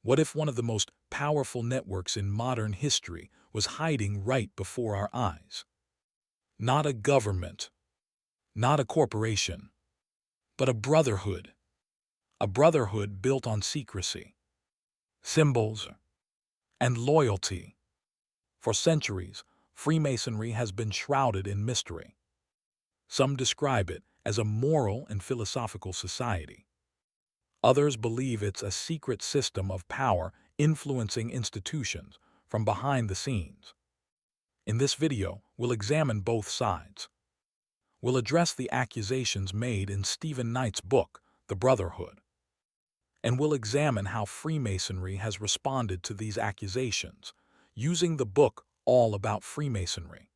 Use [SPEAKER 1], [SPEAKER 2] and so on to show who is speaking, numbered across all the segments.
[SPEAKER 1] What if one of the most powerful networks in modern history was hiding right before our eyes? Not a government, not a corporation, but a brotherhood. A brotherhood built on secrecy, symbols, and loyalty. For centuries, Freemasonry has been shrouded in mystery. Some describe it as a moral and philosophical society. Others believe it's a secret system of power influencing institutions from behind the scenes. In this video, we'll examine both sides. We'll address the accusations made in Stephen Knight's book, The Brotherhood. And we'll examine how Freemasonry has responded to these accusations, using the book All About Freemasonry.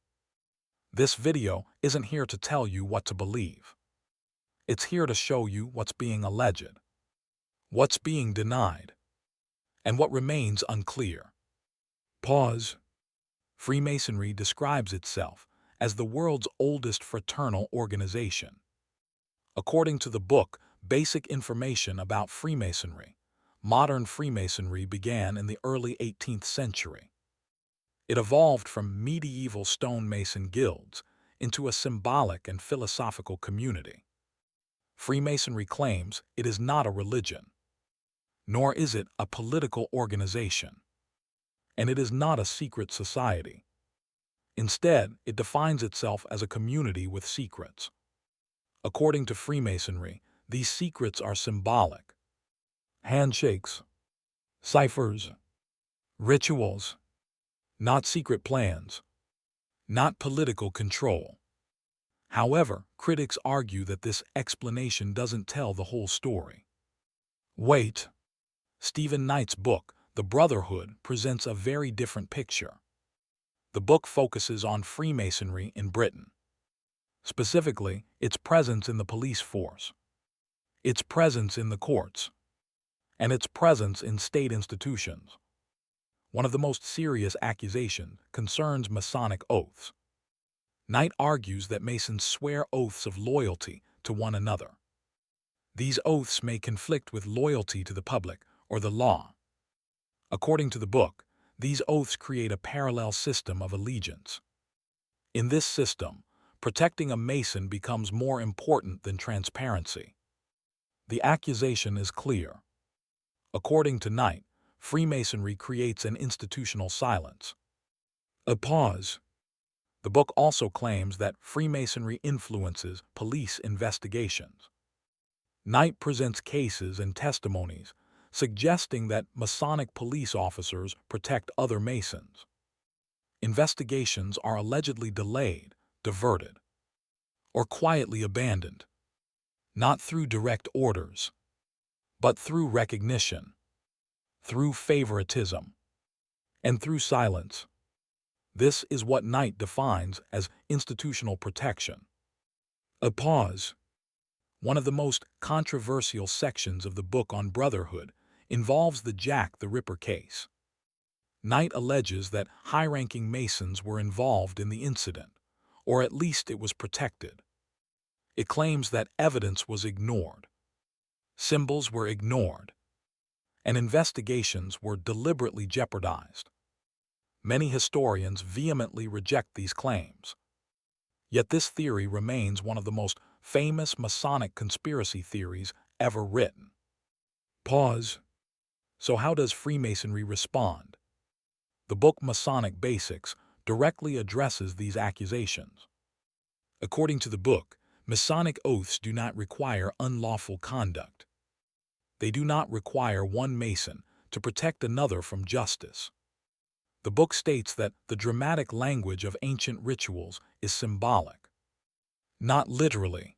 [SPEAKER 1] This video isn't here to tell you what to believe. It's here to show you what's being alleged, what's being denied, and what remains unclear. Pause. Freemasonry describes itself as the world's oldest fraternal organization. According to the book Basic Information About Freemasonry, modern Freemasonry began in the early 18th century. It evolved from medieval stonemason guilds into a symbolic and philosophical community. Freemasonry claims it is not a religion, nor is it a political organization, and it is not a secret society. Instead, it defines itself as a community with secrets. According to Freemasonry, these secrets are symbolic. Handshakes, ciphers, rituals, not secret plans, not political control. However, critics argue that this explanation doesn't tell the whole story. Wait. Stephen Knight's book, The Brotherhood, presents a very different picture. The book focuses on Freemasonry in Britain, specifically its presence in the police force, its presence in the courts, and its presence in state institutions. One of the most serious accusations concerns Masonic oaths. Knight argues that Masons swear oaths of loyalty to one another. These oaths may conflict with loyalty to the public or the law. According to the book, these oaths create a parallel system of allegiance. In this system, protecting a Mason becomes more important than transparency. The accusation is clear. According to Knight, Freemasonry creates an institutional silence. A pause. The book also claims that Freemasonry influences police investigations. Knight presents cases and testimonies suggesting that Masonic police officers protect other Masons. Investigations are allegedly delayed, diverted, or quietly abandoned, not through direct orders, but through recognition, through favoritism, and through silence. This is what Knight defines as institutional protection. A pause. One of the most controversial sections of the book on Brotherhood involves the Jack the Ripper case. Knight alleges that high-ranking Masons were involved in the incident, or at least it was protected. It claims that evidence was ignored, symbols were ignored, and investigations were deliberately jeopardized. Many historians vehemently reject these claims. Yet this theory remains one of the most famous Masonic conspiracy theories ever written. Pause. So how does Freemasonry respond? The book Masonic Basics directly addresses these accusations. According to the book, Masonic oaths do not require unlawful conduct. They do not require one Mason to protect another from justice. The book states that the dramatic language of ancient rituals is symbolic, not literally.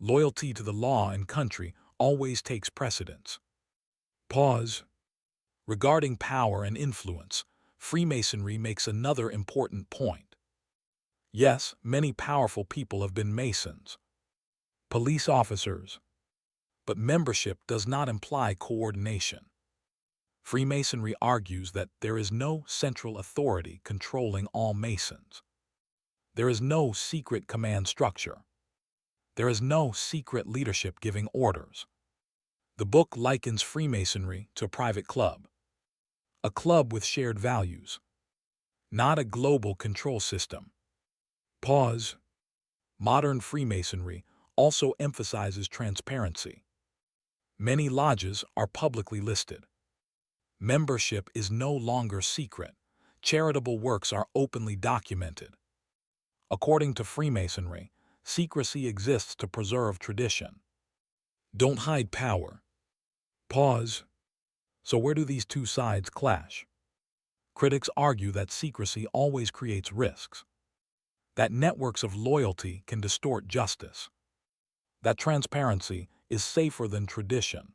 [SPEAKER 1] Loyalty to the law and country always takes precedence. Pause. Regarding power and influence, Freemasonry makes another important point. Yes, many powerful people have been Masons, police officers, but membership does not imply coordination. Freemasonry argues that there is no central authority controlling all Masons. There is no secret command structure. There is no secret leadership giving orders. The book likens Freemasonry to a private club, a club with shared values, not a global control system. Pause. Modern Freemasonry also emphasizes transparency. Many lodges are publicly listed. Membership is no longer secret. Charitable works are openly documented. According to Freemasonry, secrecy exists to preserve tradition. Don't hide power. Pause. So where do these two sides clash? Critics argue that secrecy always creates risks, that networks of loyalty can distort justice, that transparency is safer than tradition.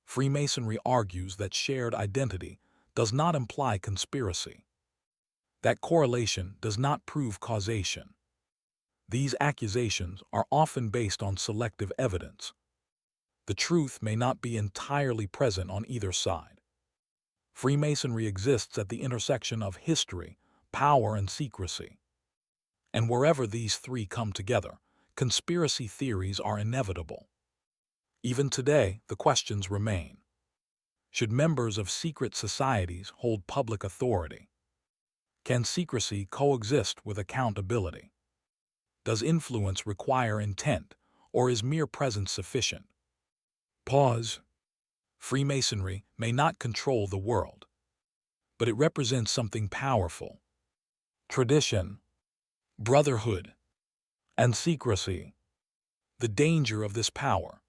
[SPEAKER 1] Freemasonry argues that shared identity does not imply conspiracy, that correlation does not prove causation. These accusations are often based on selective evidence. The truth may not be entirely present on either side. Freemasonry exists at the intersection of history, power, and secrecy. And wherever these three come together, conspiracy theories are inevitable. Even today, the questions remain. Should members of secret societies hold public authority? Can secrecy coexist with accountability? Does influence require intent, or is mere presence sufficient? Pause. Freemasonry may not control the world, but it represents something powerful. Tradition, brotherhood, and secrecy. The danger of this power.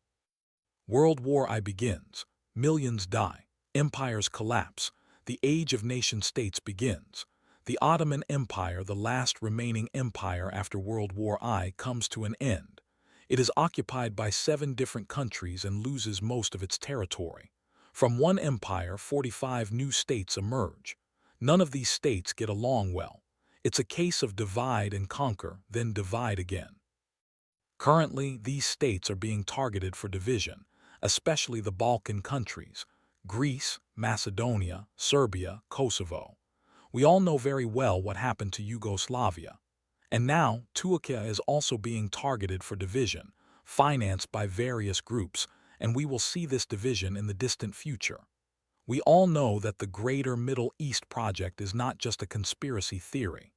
[SPEAKER 1] World War I begins, millions die, empires collapse, the age of nation-states begins. The Ottoman Empire, the last remaining empire after World War I, comes to an end. It is occupied by 7 different countries and loses most of its territory. From one empire, 45 new states emerge. None of these states get along well. It's a case of divide and conquer, then divide again. Currently, these states are being targeted for division, especially the Balkan countries, Greece, Macedonia, Serbia, Kosovo. We all know very well what happened to Yugoslavia. And now, Turkey is also being targeted for division, financed by various groups, and we will see this division in the distant future. We all know that the Greater Middle East project is not just a conspiracy theory.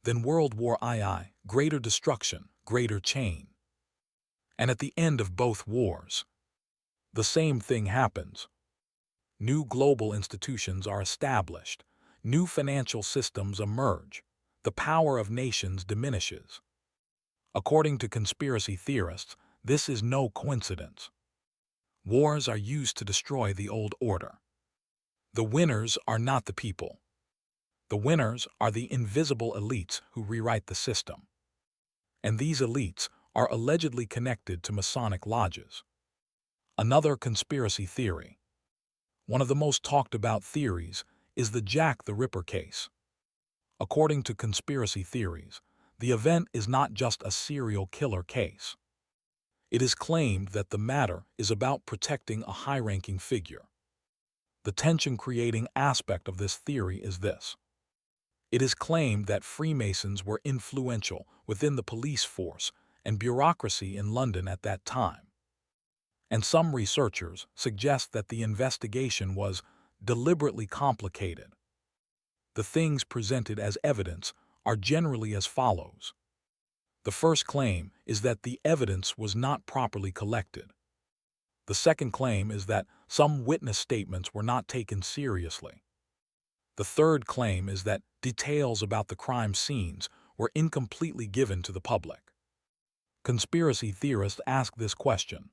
[SPEAKER 1] Then World War II, greater destruction, greater chain. And at the end of both wars, the same thing happens. New global institutions are established. New financial systems emerge. The power of nations diminishes. According to conspiracy theorists, this is no coincidence. Wars are used to destroy the old order. The winners are not the people. The winners are the invisible elites who rewrite the system. And these elites are allegedly connected to Masonic lodges. Another conspiracy theory. One of the most talked about theories is the Jack the Ripper case. According to conspiracy theories, the event is not just a serial killer case. It is claimed that the matter is about protecting a high-ranking figure. The tension-creating aspect of this theory is this. It is claimed that Freemasons were influential within the police force and bureaucracy in London at that time. And some researchers suggest that the investigation was deliberately complicated. The things presented as evidence are generally as follows. The first claim is that the evidence was not properly collected. The second claim is that some witness statements were not taken seriously. The third claim is that details about the crime scenes were incompletely given to the public. Conspiracy theorists ask this question.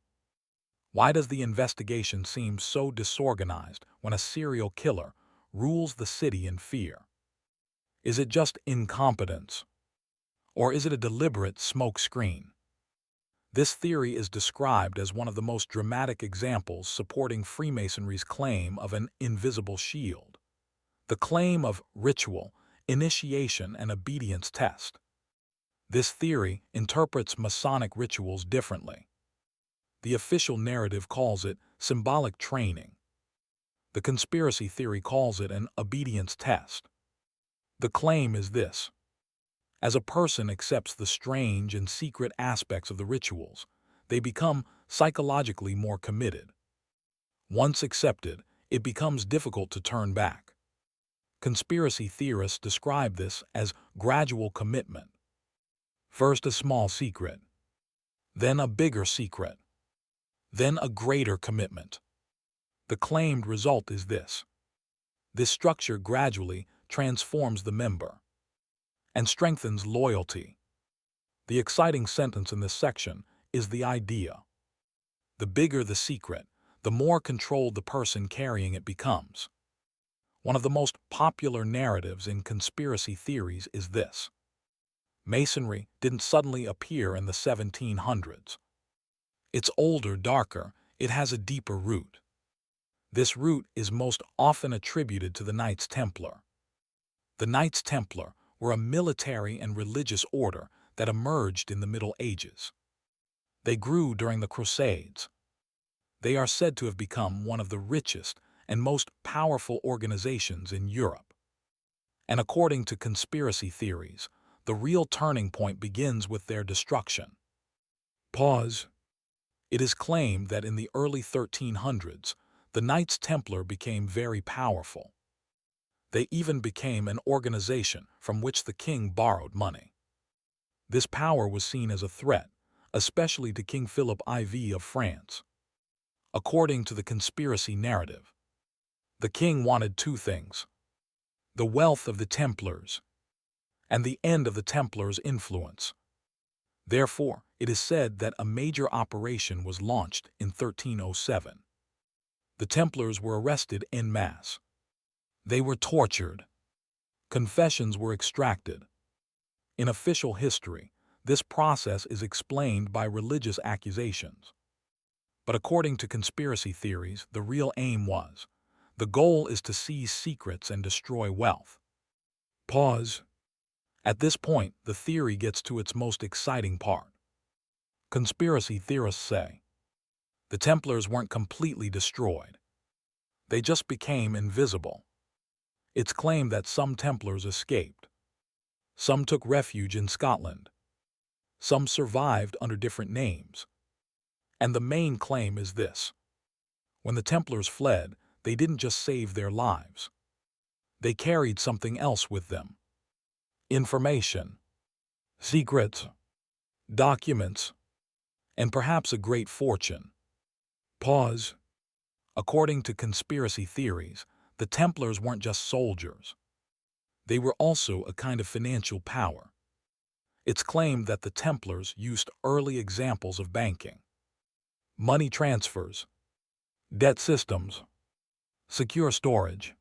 [SPEAKER 1] Why does the investigation seem so disorganized when a serial killer rules the city in fear? Is it just incompetence? Or is it a deliberate smokescreen? This theory is described as one of the most dramatic examples supporting Freemasonry's claim of an invisible shield. The claim of ritual, initiation, and obedience test. This theory interprets Masonic rituals differently. The official narrative calls it symbolic training. The conspiracy theory calls it an obedience test. The claim is this. As a person accepts the strange and secret aspects of the rituals, they become psychologically more committed. Once accepted, it becomes difficult to turn back. Conspiracy theorists describe this as gradual commitment. First a small secret, then a bigger secret, then a greater commitment. The claimed result is this. This structure gradually transforms the member and strengthens loyalty. The exciting sentence in this section is the idea. The bigger the secret, the more controlled the person carrying it becomes. One of the most popular narratives in conspiracy theories is this. Masonry didn't suddenly appear in the 1700s. It's older, darker, it has a deeper root. This root is most often attributed to the Knights Templar. The Knights Templar were a military and religious order that emerged in the Middle Ages. They grew during the Crusades. They are said to have become one of the richest and most powerful organizations in Europe. And according to conspiracy theories, the real turning point begins with their destruction. Pause. It is claimed that in the early 1300s, the Knights Templar became very powerful. They even became an organization from which the king borrowed money. This power was seen as a threat, especially to King Philip IV of France. According to the conspiracy narrative, the king wanted two things: the wealth of the Templars and the end of the Templars' influence. Therefore, it is said that a major operation was launched in 1307. The Templars were arrested en masse. They were tortured. Confessions were extracted. In official history, this process is explained by religious accusations. But according to conspiracy theories, the real aim was, the goal is to seize secrets and destroy wealth. Pause. At this point, the theory gets to its most exciting part. Conspiracy theorists say, the Templars weren't completely destroyed. They just became invisible. It's claimed that some Templars escaped. Some took refuge in Scotland. Some survived under different names. And the main claim is this. When the Templars fled, they didn't just save their lives. They carried something else with them. Information, secrets, documents, and perhaps a great fortune. Pause. According to conspiracy theories, the Templars weren't just soldiers. They were also a kind of financial power. It's claimed that the Templars used early examples of banking, money transfers, debt systems, secure storage.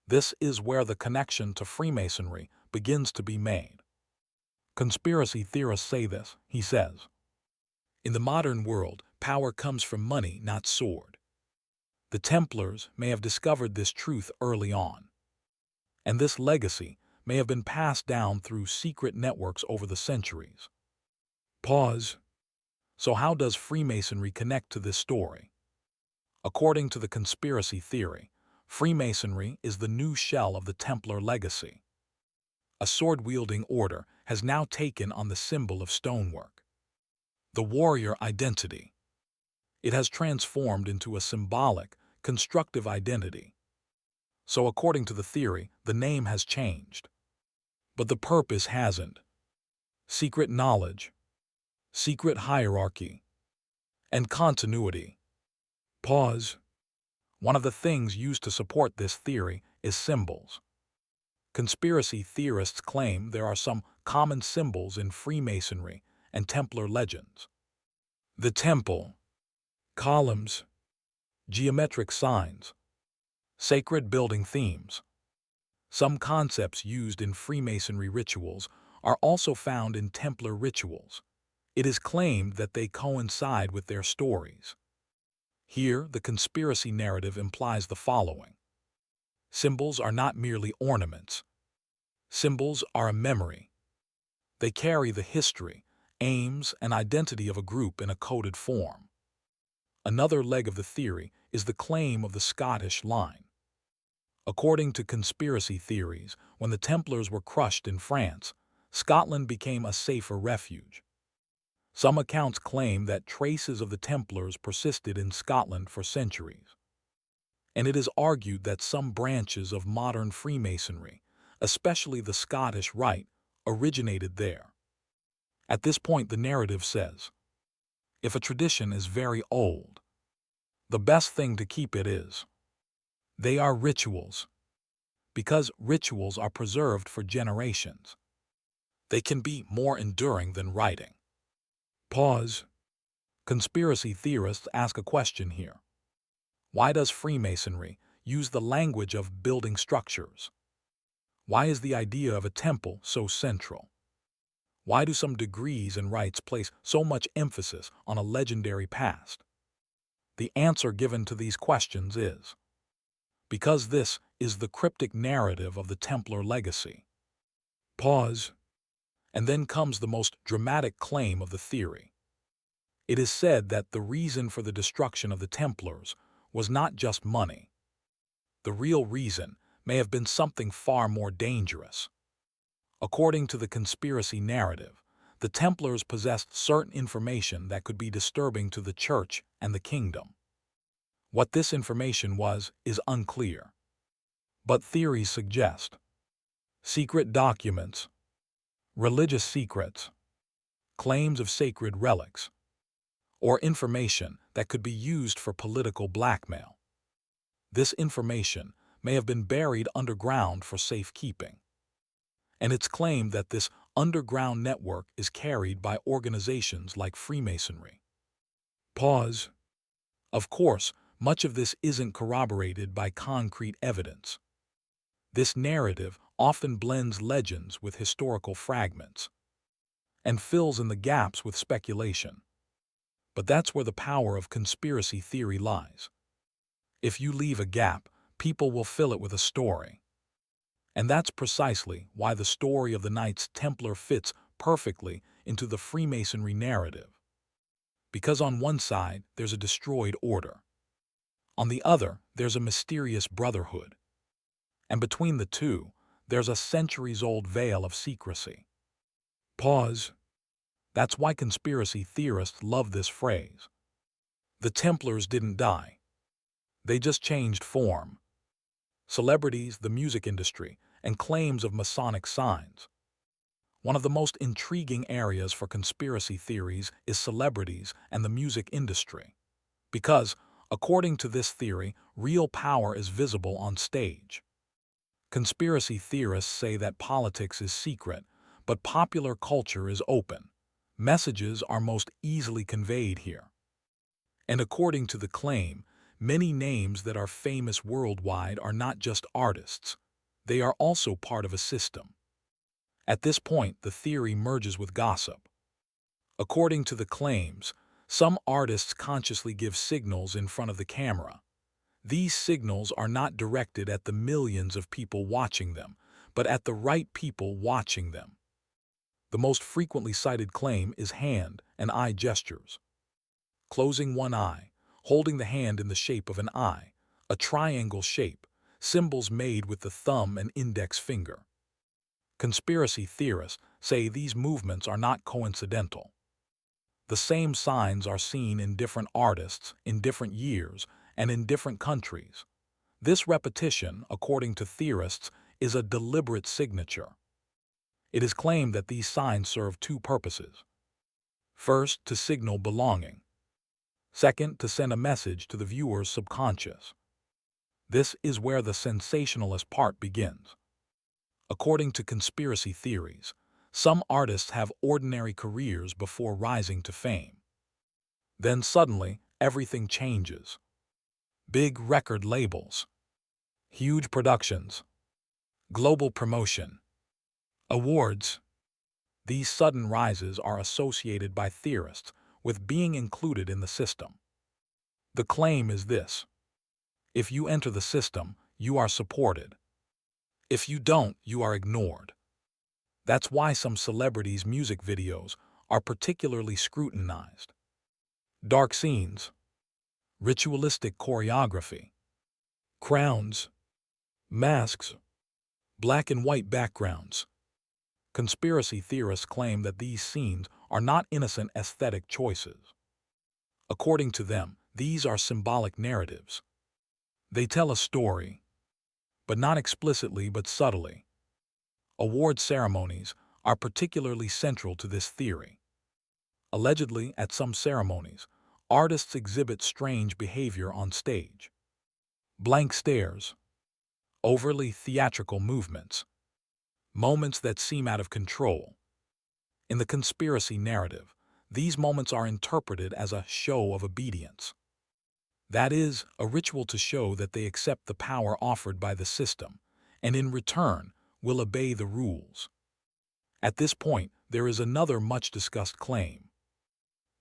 [SPEAKER 1] This is where the connection to Freemasonry begins to be made. Conspiracy theorists say this, he says. In the modern world, power comes from money, not sword. The Templars may have discovered this truth early on. And this legacy may have been passed down through secret networks over the centuries. Pause. So how does Freemasonry connect to this story? According to the conspiracy theory, Freemasonry is the new shell of the Templar legacy. A sword-wielding order has now taken on the symbol of stonework, the warrior identity. It has transformed into a symbolic, constructive identity. So according to the theory, the name has changed. But the purpose hasn't. Secret knowledge, secret hierarchy, and continuity. Pause. One of the things used to support this theory is symbols. Conspiracy theorists claim there are some common symbols in Freemasonry and Templar legends. The temple, columns, geometric signs, sacred building themes. Some concepts used in Freemasonry rituals are also found in Templar rituals. It is claimed that they coincide with their stories. Here, the conspiracy narrative implies the following. Symbols are not merely ornaments. Symbols are a memory. They carry the history, aims, and identity of a group in a coded form. Another leg of the theory is the claim of the Scottish line. According to conspiracy theories, when the Templars were crushed in France, Scotland became a safer refuge. Some accounts claim that traces of the Templars persisted in Scotland for centuries, and it is argued that some branches of modern Freemasonry, especially the Scottish Rite, originated there. At this point, the narrative says, if a tradition is very old, the best thing to keep it is. They are rituals, because rituals are preserved for generations. They can be more enduring than writing. Pause. Conspiracy theorists ask a question here. Why does Freemasonry use the language of building structures? Why is the idea of a temple so central? Why do some degrees and rites place so much emphasis on a legendary past? The answer given to these questions is, because this is the cryptic narrative of the Templar legacy. Pause. And then comes the most dramatic claim of the theory. It is said that the reason for the destruction of the Templars was not just money. The real reason may have been something far more dangerous. According to the conspiracy narrative, the Templars possessed certain information that could be disturbing to the Church and the kingdom. What this information was is unclear, but theories suggest secret documents, religious secrets, claims of sacred relics, or information that could be used for political blackmail. This information may have been buried underground for safekeeping, and it's claimed that this underground network is carried by organizations like Freemasonry. Pause. Of course, much of this isn't corroborated by concrete evidence. This narrative often blends legends with historical fragments and fills in the gaps with speculation. But that's where the power of conspiracy theory lies. If you leave a gap, people will fill it with a story. And that's precisely why the story of the Knights Templar fits perfectly into the Freemasonry narrative. Because on one side, there's a destroyed order. On the other, there's a mysterious brotherhood. And between the two, there's a centuries-old veil of secrecy. Pause. That's why conspiracy theorists love this phrase. The Templars didn't die. They just changed form. Celebrities, the music industry, and claims of Masonic signs. One of the most intriguing areas for conspiracy theories is celebrities and the music industry. Because, according to this theory, real power is visible on stage. Conspiracy theorists say that politics is secret, but popular culture is open. Messages are most easily conveyed here. And according to the claim, many names that are famous worldwide are not just artists. They are also part of a system. At this point, the theory merges with gossip. According to the claims, some artists consciously give signals in front of the camera. These signals are not directed at the millions of people watching them, but at the right people watching them. The most frequently cited claim is hand and eye gestures. Closing one eye, holding the hand in the shape of an eye, a triangle shape, symbols made with the thumb and index finger. Conspiracy theorists say these movements are not coincidental. The same signs are seen in different artists, in different years, and in different countries. This repetition, according to theorists, is a deliberate signature. It is claimed that these signs serve two purposes. First, to signal belonging. Second, to send a message to the viewer's subconscious. This is where the sensationalist part begins. According to conspiracy theories, some artists have ordinary careers before rising to fame. Then suddenly, everything changes. Big record labels, huge productions, global promotion, awards. These sudden rises are associated by theorists with being included in the system. The claim is this: if you enter the system, you are supported. If you don't, you are ignored. That's why some celebrities' music videos are particularly scrutinized. Dark scenes, ritualistic choreography, crowns, masks, black and white backgrounds. Conspiracy theorists claim that these scenes are not innocent aesthetic choices. According to them, these are symbolic narratives. They tell a story, but not explicitly but subtly. Award ceremonies are particularly central to this theory. Allegedly, at some ceremonies, artists exhibit strange behavior on stage. Blank stares, overly theatrical movements, moments that seem out of control. In the conspiracy narrative, these moments are interpreted as a show of obedience. That is, a ritual to show that they accept the power offered by the system, and in return will obey the rules. At this point, there is another much-discussed claim.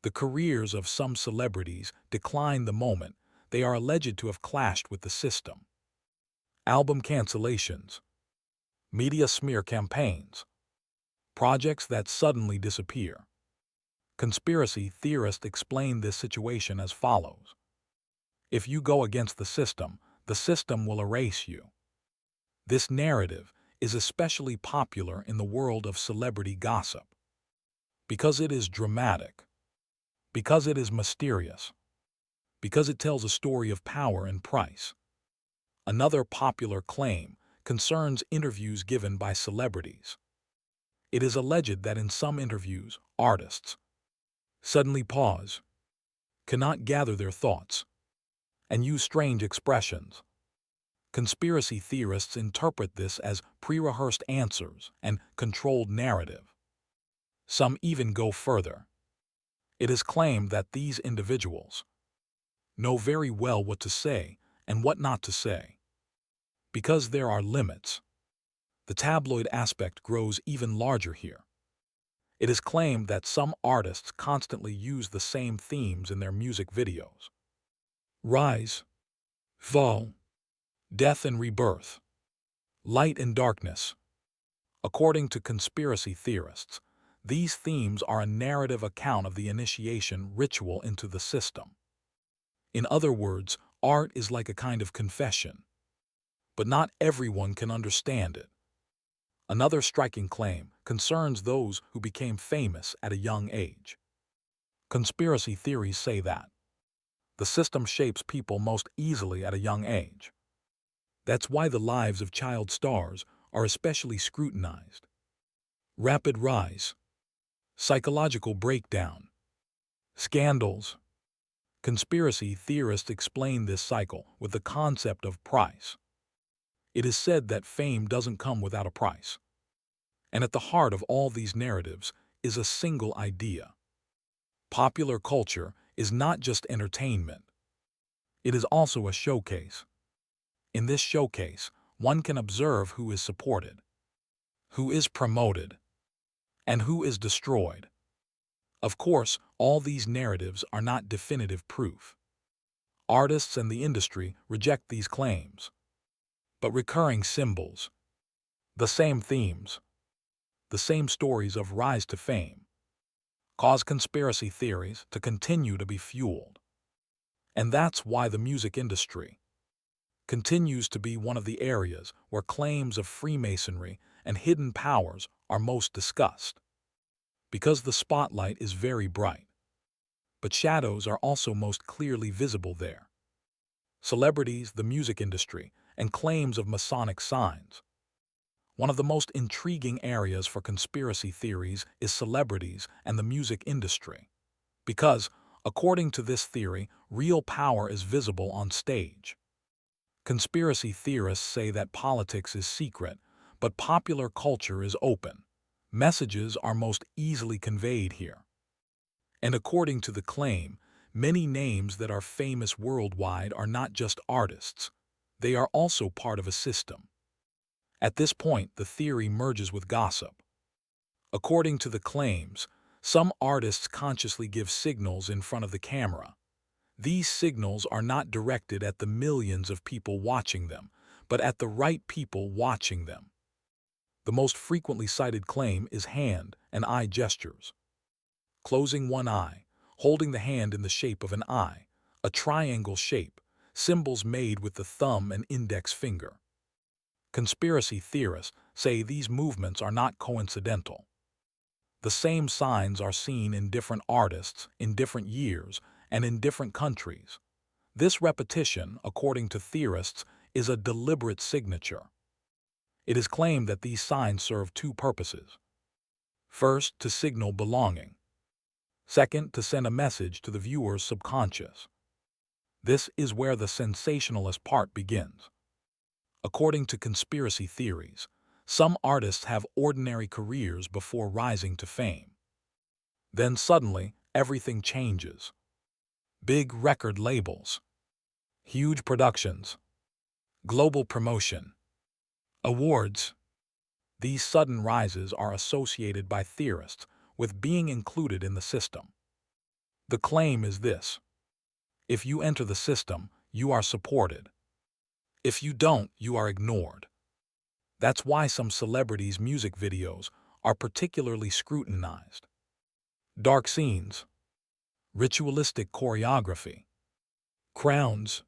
[SPEAKER 1] The careers of some celebrities decline the moment they are alleged to have clashed with the system. Album cancellations, media smear campaigns, projects that suddenly disappear. Conspiracy theorists explain this situation as follows. If you go against the system will erase you. This narrative is especially popular in the world of celebrity gossip. Because it is dramatic, because it is mysterious, because it tells a story of power and price. Another popular claim concerns interviews given by celebrities. It is alleged that in some interviews, artists suddenly pause, cannot gather their thoughts, and use strange expressions. Conspiracy theorists interpret this as pre-rehearsed answers and controlled narrative. Some even go further. It is claimed that these individuals know very well what to say and what not to say. Because there are limits, the tabloid aspect grows even larger here. It is claimed that some artists constantly use the same themes in their music videos. Rise, fall, death and rebirth, light and darkness. According to conspiracy theorists, these themes are a narrative account of the initiation ritual into the system. In other words, art is like a kind of confession, but not everyone can understand it. Another striking claim concerns those who became famous at a young age. Conspiracy theories say that the system shapes people most easily at a young age. That's why the lives of child stars are especially scrutinized. Rapid rise, psychological breakdown, scandals. Conspiracy theorists explain this cycle with the concept of price. It is said that fame doesn't come without a price. And at the heart of all these narratives is a single idea. Popular culture is not just entertainment. It is also a showcase. In this showcase, one can observe who is supported, who is promoted, and who is destroyed. Of course, all these narratives are not definitive proof. Artists and the industry reject these claims. But recurring symbols, the same themes, the same stories of rise to fame, cause conspiracy theories to continue to be fueled. And that's why the music industry continues to be one of the areas where claims of Freemasonry and hidden powers are most discussed. Because the spotlight is very bright, but shadows are also most clearly visible there. Celebrities, the music industry, and claims of Masonic signs. One of the most intriguing areas for conspiracy theories is celebrities and the music industry. Because, according to this theory, real power is visible on stage. Conspiracy theorists say that politics is secret, but popular culture is open. Messages are most easily conveyed here. And according to the claim, many names that are famous worldwide are not just artists. They are also part of a system. At this point, the theory merges with gossip. According to the claims, some artists consciously give signals in front of the camera. These signals are not directed at the millions of people watching them, but at the right people watching them. The most frequently cited claim is hand and eye gestures. Closing one eye, holding the hand in the shape of an eye, a triangle shape, symbols made with the thumb and index finger. Conspiracy theorists say these movements are not coincidental. The same signs are seen in different artists, in different years, and in different countries. This repetition, according to theorists, is a deliberate signature. It is claimed that these signs serve two purposes. First, to signal belonging. Second, to send a message to the viewer's subconscious. This is where the sensationalist part begins. According to conspiracy theories, some artists have ordinary careers before rising to fame. Then suddenly, everything changes. Big record labels, huge productions, global promotion, awards. These sudden rises are associated by theorists with being included in the system. The claim is this: if you enter the system, you are supported. If you don't, you are ignored. That's why some celebrities' music videos are particularly scrutinized. Dark scenes, ritualistic choreography, crowns,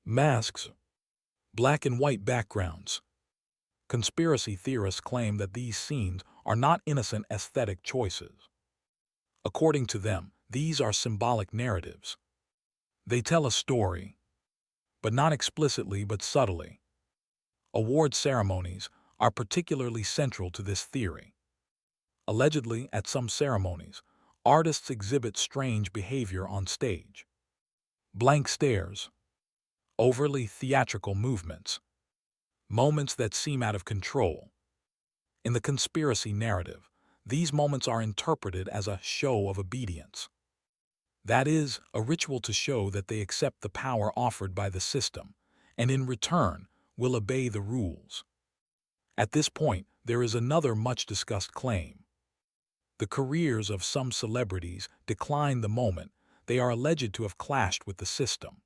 [SPEAKER 1] masks, black and white backgrounds. Conspiracy theorists claim that these scenes are not innocent aesthetic choices. According to them, these are symbolic narratives. They tell a story, but not explicitly but subtly. Award ceremonies are particularly central to this theory. Allegedly, at some ceremonies, artists exhibit strange behavior on stage. Blank stares, overly theatrical movements, moments that seem out of control. In the conspiracy narrative, these moments are interpreted as a show of obedience. That is, a ritual to show that they accept the power offered by the system, and in return will obey the rules. At this point, there is another much-discussed claim. The careers of some celebrities decline the moment they are alleged to have clashed with the system.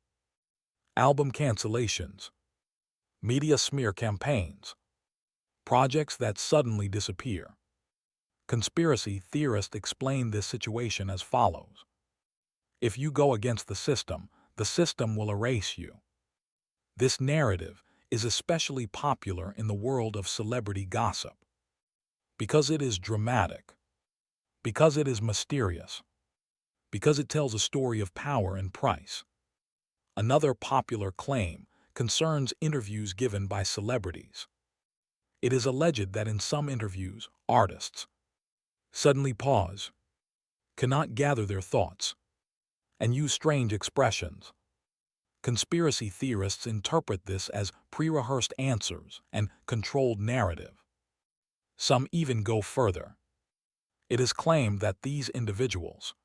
[SPEAKER 1] Album cancellations, media smear campaigns, projects that suddenly disappear. Conspiracy theorists explain this situation as follows: if you go against the system will erase you. This narrative is especially popular in the world of celebrity gossip. Because it is dramatic, because it is mysterious, because it tells a story of power and price. Another popular claim concerns interviews given by celebrities. It is alleged that in some interviews, artists suddenly pause, cannot gather their thoughts, and use strange expressions. Conspiracy theorists interpret this as pre-rehearsed answers and controlled narrative. Some even go further. It is claimed that these individuals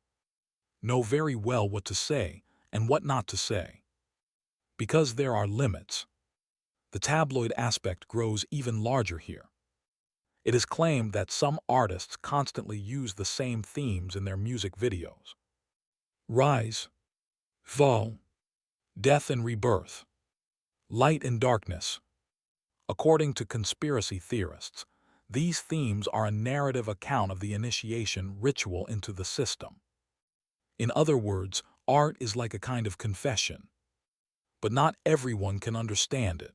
[SPEAKER 1] know very well what to say and what not to say. Because there are limits, the tabloid aspect grows even larger here. It is claimed that some artists constantly use the same themes in their music videos. Rise, fall, death and rebirth, light and darkness. According to conspiracy theorists, these themes are a narrative account of the initiation ritual into the system. In other words, art is like a kind of confession. But not everyone can understand it.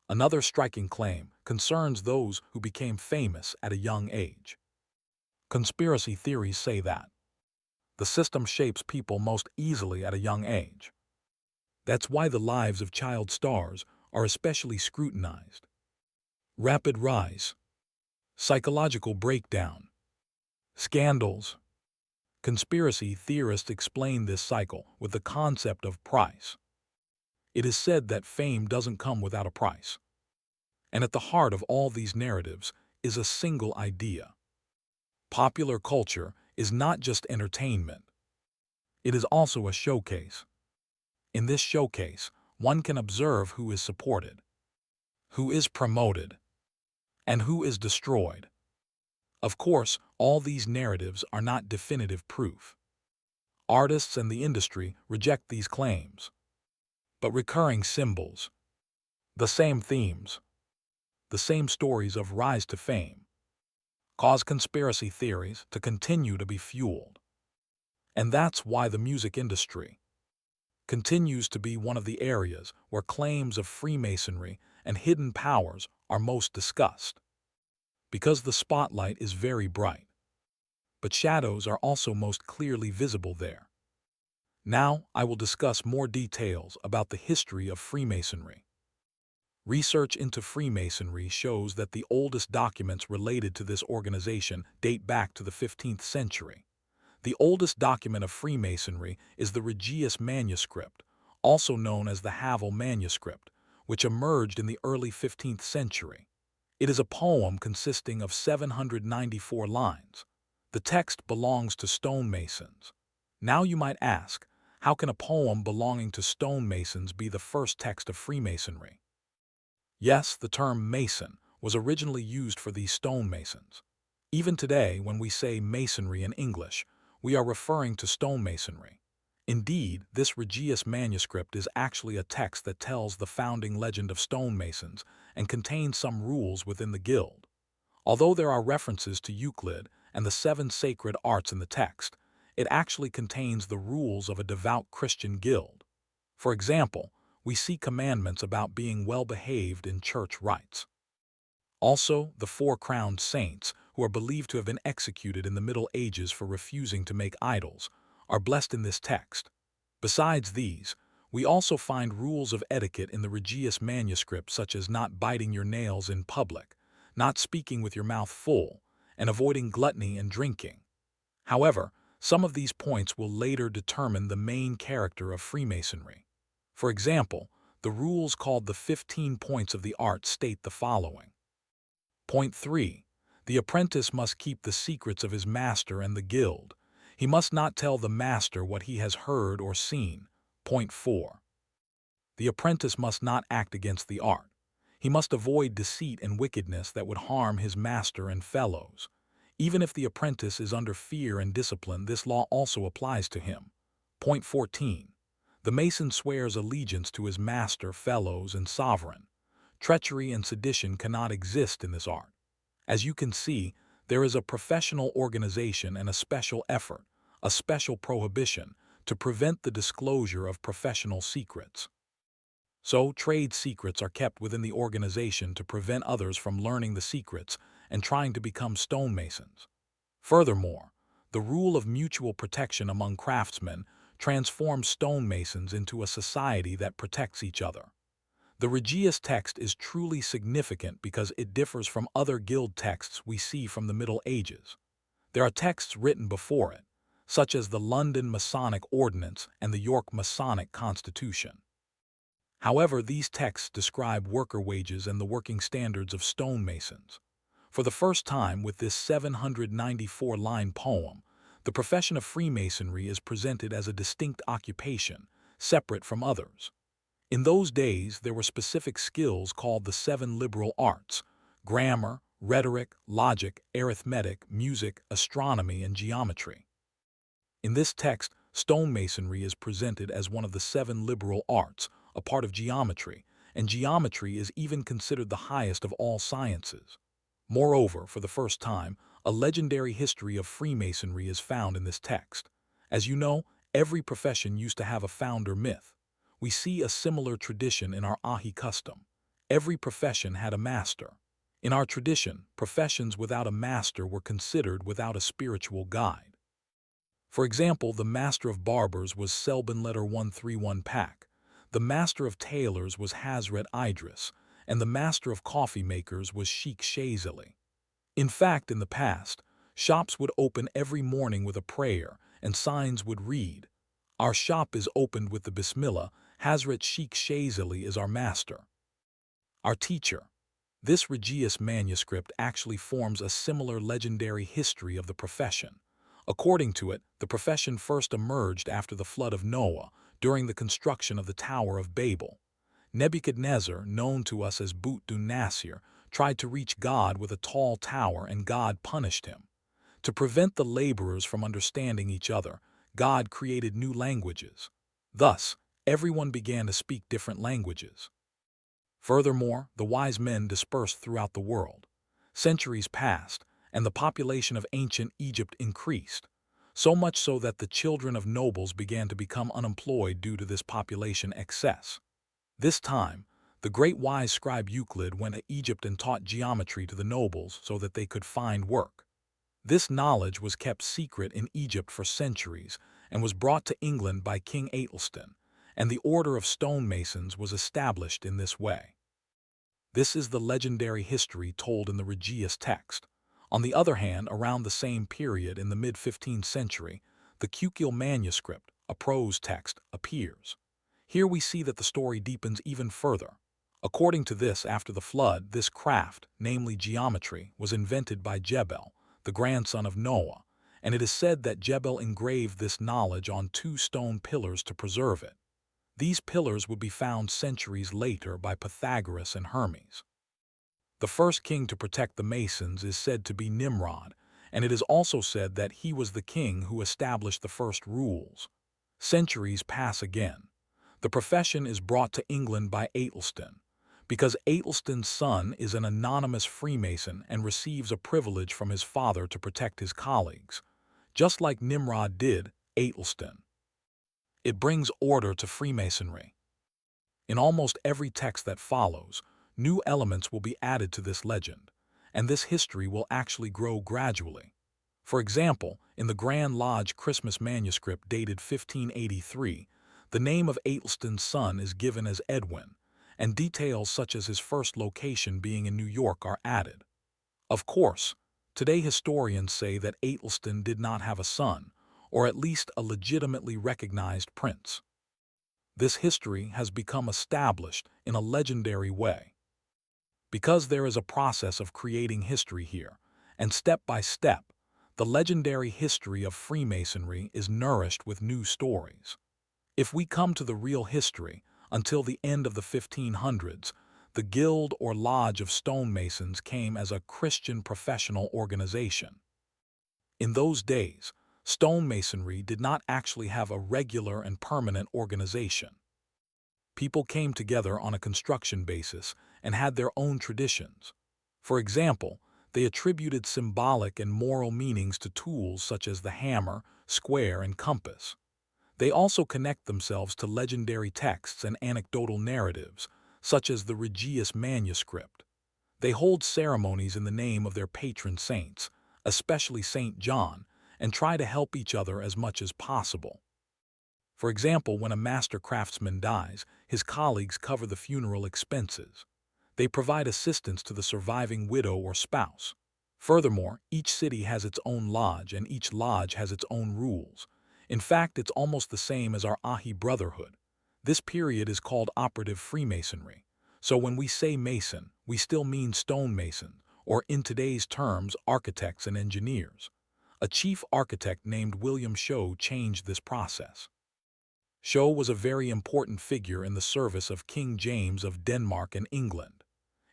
[SPEAKER 1] Another striking claim concerns those who became famous at a young age. Conspiracy theories say that the system shapes people most easily at a young age. That's why the lives of child stars are especially scrutinized. Rapid rise, psychological breakdown, scandals. Conspiracy theorists explain this cycle with the concept of price. It is said that fame doesn't come without a price. And at the heart of all these narratives is a single idea. Popular culture is not just entertainment. It is also a showcase. In this showcase, one can observe who is supported, who is promoted, and who is destroyed. Of course, all these narratives are not definitive proof. Artists and the industry reject these claims. But recurring symbols, the same themes, the same stories of rise to fame, cause conspiracy theories to continue to be fueled. And that's why the music industry continues to be one of the areas where claims of Freemasonry and hidden powers are most discussed. Because the spotlight is very bright. but shadows are also most clearly visible there. Now, I will discuss more details about the history of Freemasonry. Research into Freemasonry shows that the oldest documents related to this organization date back to the 15th century. The oldest document of Freemasonry is the Regius manuscript, also known as the Havel manuscript, which emerged in the early 15th century. It is a poem consisting of 794 lines. The text belongs to stonemasons. Now you might ask, how can a poem belonging to stonemasons be the first text of Freemasonry? Yes, the term Mason was originally used for these stonemasons. Even today, when we say Masonry in English, we are referring to stonemasonry. Indeed, this Regius manuscript is actually a text that tells the founding legend of stonemasons and contains some rules within the guild. Although there are references to Euclid and the 7 sacred arts in the text, it actually contains the rules of a devout Christian guild. For example, we see commandments about being well-behaved in church rites. Also, the 4 crowned saints, who are believed to have been executed in the Middle Ages for refusing to make idols, are blessed in this text. Besides these, we also find rules of etiquette in the Regius manuscript, such as not biting your nails in public, not speaking with your mouth full, and avoiding gluttony and drinking. However, some of these points will later determine the main character of Freemasonry. For example, the rules called the 15 points of the art state the following. Point 3. The apprentice must keep the secrets of his master and the guild. He must not tell the master what he has heard or seen. Point 4. The apprentice must not act against the art. He must avoid deceit and wickedness that would harm his master and fellows. Even if the apprentice is under fear and discipline, this law also applies to him. Point 14. The Mason swears allegiance to his master, fellows, and sovereign. Treachery and sedition cannot exist in this art. As you can see, there is a professional organization and a special effort, a special prohibition, to prevent the disclosure of professional secrets. So, trade secrets are kept within the organization to prevent others from learning the secrets and trying to become stonemasons. Furthermore, the rule of mutual protection among craftsmen transforms stonemasons into a society that protects each other. The Regius text is truly significant because it differs from other guild texts we see from the Middle Ages. There are texts written before it, such as the London Masonic Ordinance and the York Masonic Constitution. However, these texts describe worker wages and the working standards of stonemasons. For the first time with this 794-line poem, the profession of Freemasonry is presented as a distinct occupation, separate from others. In those days, there were specific skills called the 7 liberal arts: grammar, rhetoric, logic, arithmetic, music, astronomy, and geometry. In this text, stonemasonry is presented as one of the 7 liberal arts, a part of geometry, and geometry is even considered the highest of all sciences. Moreover, for the first time, a legendary history of Freemasonry is found in this text. As you know, every profession used to have a founder myth. We see a similar tradition in our Ahi custom. Every profession had a master. In our tradition, professions without a master were considered without a spiritual guide. For example, the master of barbers was Selban letter 131 Pak, the master of tailors was Hazret Idris, and the master of coffee makers was Sheikh Shazili. In fact, in the past, shops would open every morning with a prayer, and signs would read, "Our shop is opened with the Bismillah, Hazret Sheikh Shazili is our master." Our teacher. This Regius manuscript actually forms a similar legendary history of the profession. According to it, the profession first emerged after the flood of Noah, during the construction of the Tower of Babel. Nebuchadnezzar, known to us as Butdun Nasir, tried to reach God with a tall tower and God punished him. To prevent the laborers from understanding each other, God created new languages. Thus, everyone began to speak different languages. Furthermore, the wise men dispersed throughout the world. Centuries passed, and the population of ancient Egypt increased, so much so that the children of nobles began to become unemployed due to this population excess. This time, the great wise scribe Euclid went to Egypt and taught geometry to the nobles so that they could find work. This knowledge was kept secret in Egypt for centuries and was brought to England by King Aethelstan, and the Order of Stonemasons was established in this way. This is the legendary history told in the Regius text. On the other hand, around the same period in the mid-15th century, the Kukil manuscript, a prose text, appears. Here we see that the story deepens even further. According to this, after the flood, this craft, namely geometry, was invented by Jebel, the grandson of Noah, and it is said that Jebel engraved this knowledge on 2 stone pillars to preserve it. These pillars would be found centuries later by Pythagoras and Hermes. The first king to protect the Masons is said to be Nimrod, and it is also said that he was the king who established the first rules. Centuries pass again. The profession is brought to England by Aethelstan, because Aethelstan's son is an anonymous Freemason and receives a privilege from his father to protect his colleagues, just like Nimrod did Aethelstan. It brings order to Freemasonry. In almost every text that follows, new elements will be added to this legend, and this history will actually grow gradually. For example, in the Grand Lodge Christmas manuscript dated 1583, the name of Aethelstan's son is given as Edwin, and details such as his first location being in New York are added. Of course, today historians say that Aethelstan did not have a son, or at least a legitimately recognized prince. This history has become established in a legendary way. Because there is a process of creating history here, and step by step, the legendary history of Freemasonry is nourished with new stories. If we come to the real history, until the end of the 1500s, the Guild or Lodge of Stonemasons came as a Christian professional organization. In those days, stonemasonry did not actually have a regular and permanent organization. People came together on a construction basis and had their own traditions. For example, they attributed symbolic and moral meanings to tools such as the hammer, square, and compass. They also connect themselves to legendary texts and anecdotal narratives, such as the Regius manuscript. They hold ceremonies in the name of their patron saints, especially Saint John, and try to help each other as much as possible. For example, when a master craftsman dies, his colleagues cover the funeral expenses. They provide assistance to the surviving widow or spouse. Furthermore, each city has its own lodge, and each lodge has its own rules. In fact, it's almost the same as our Ahi Brotherhood. This period is called operative Freemasonry. So when we say Mason, we still mean stonemason, or in today's terms, architects and engineers. A chief architect named William Shaw changed this process. Shaw was a very important figure in the service of King James of Denmark and England.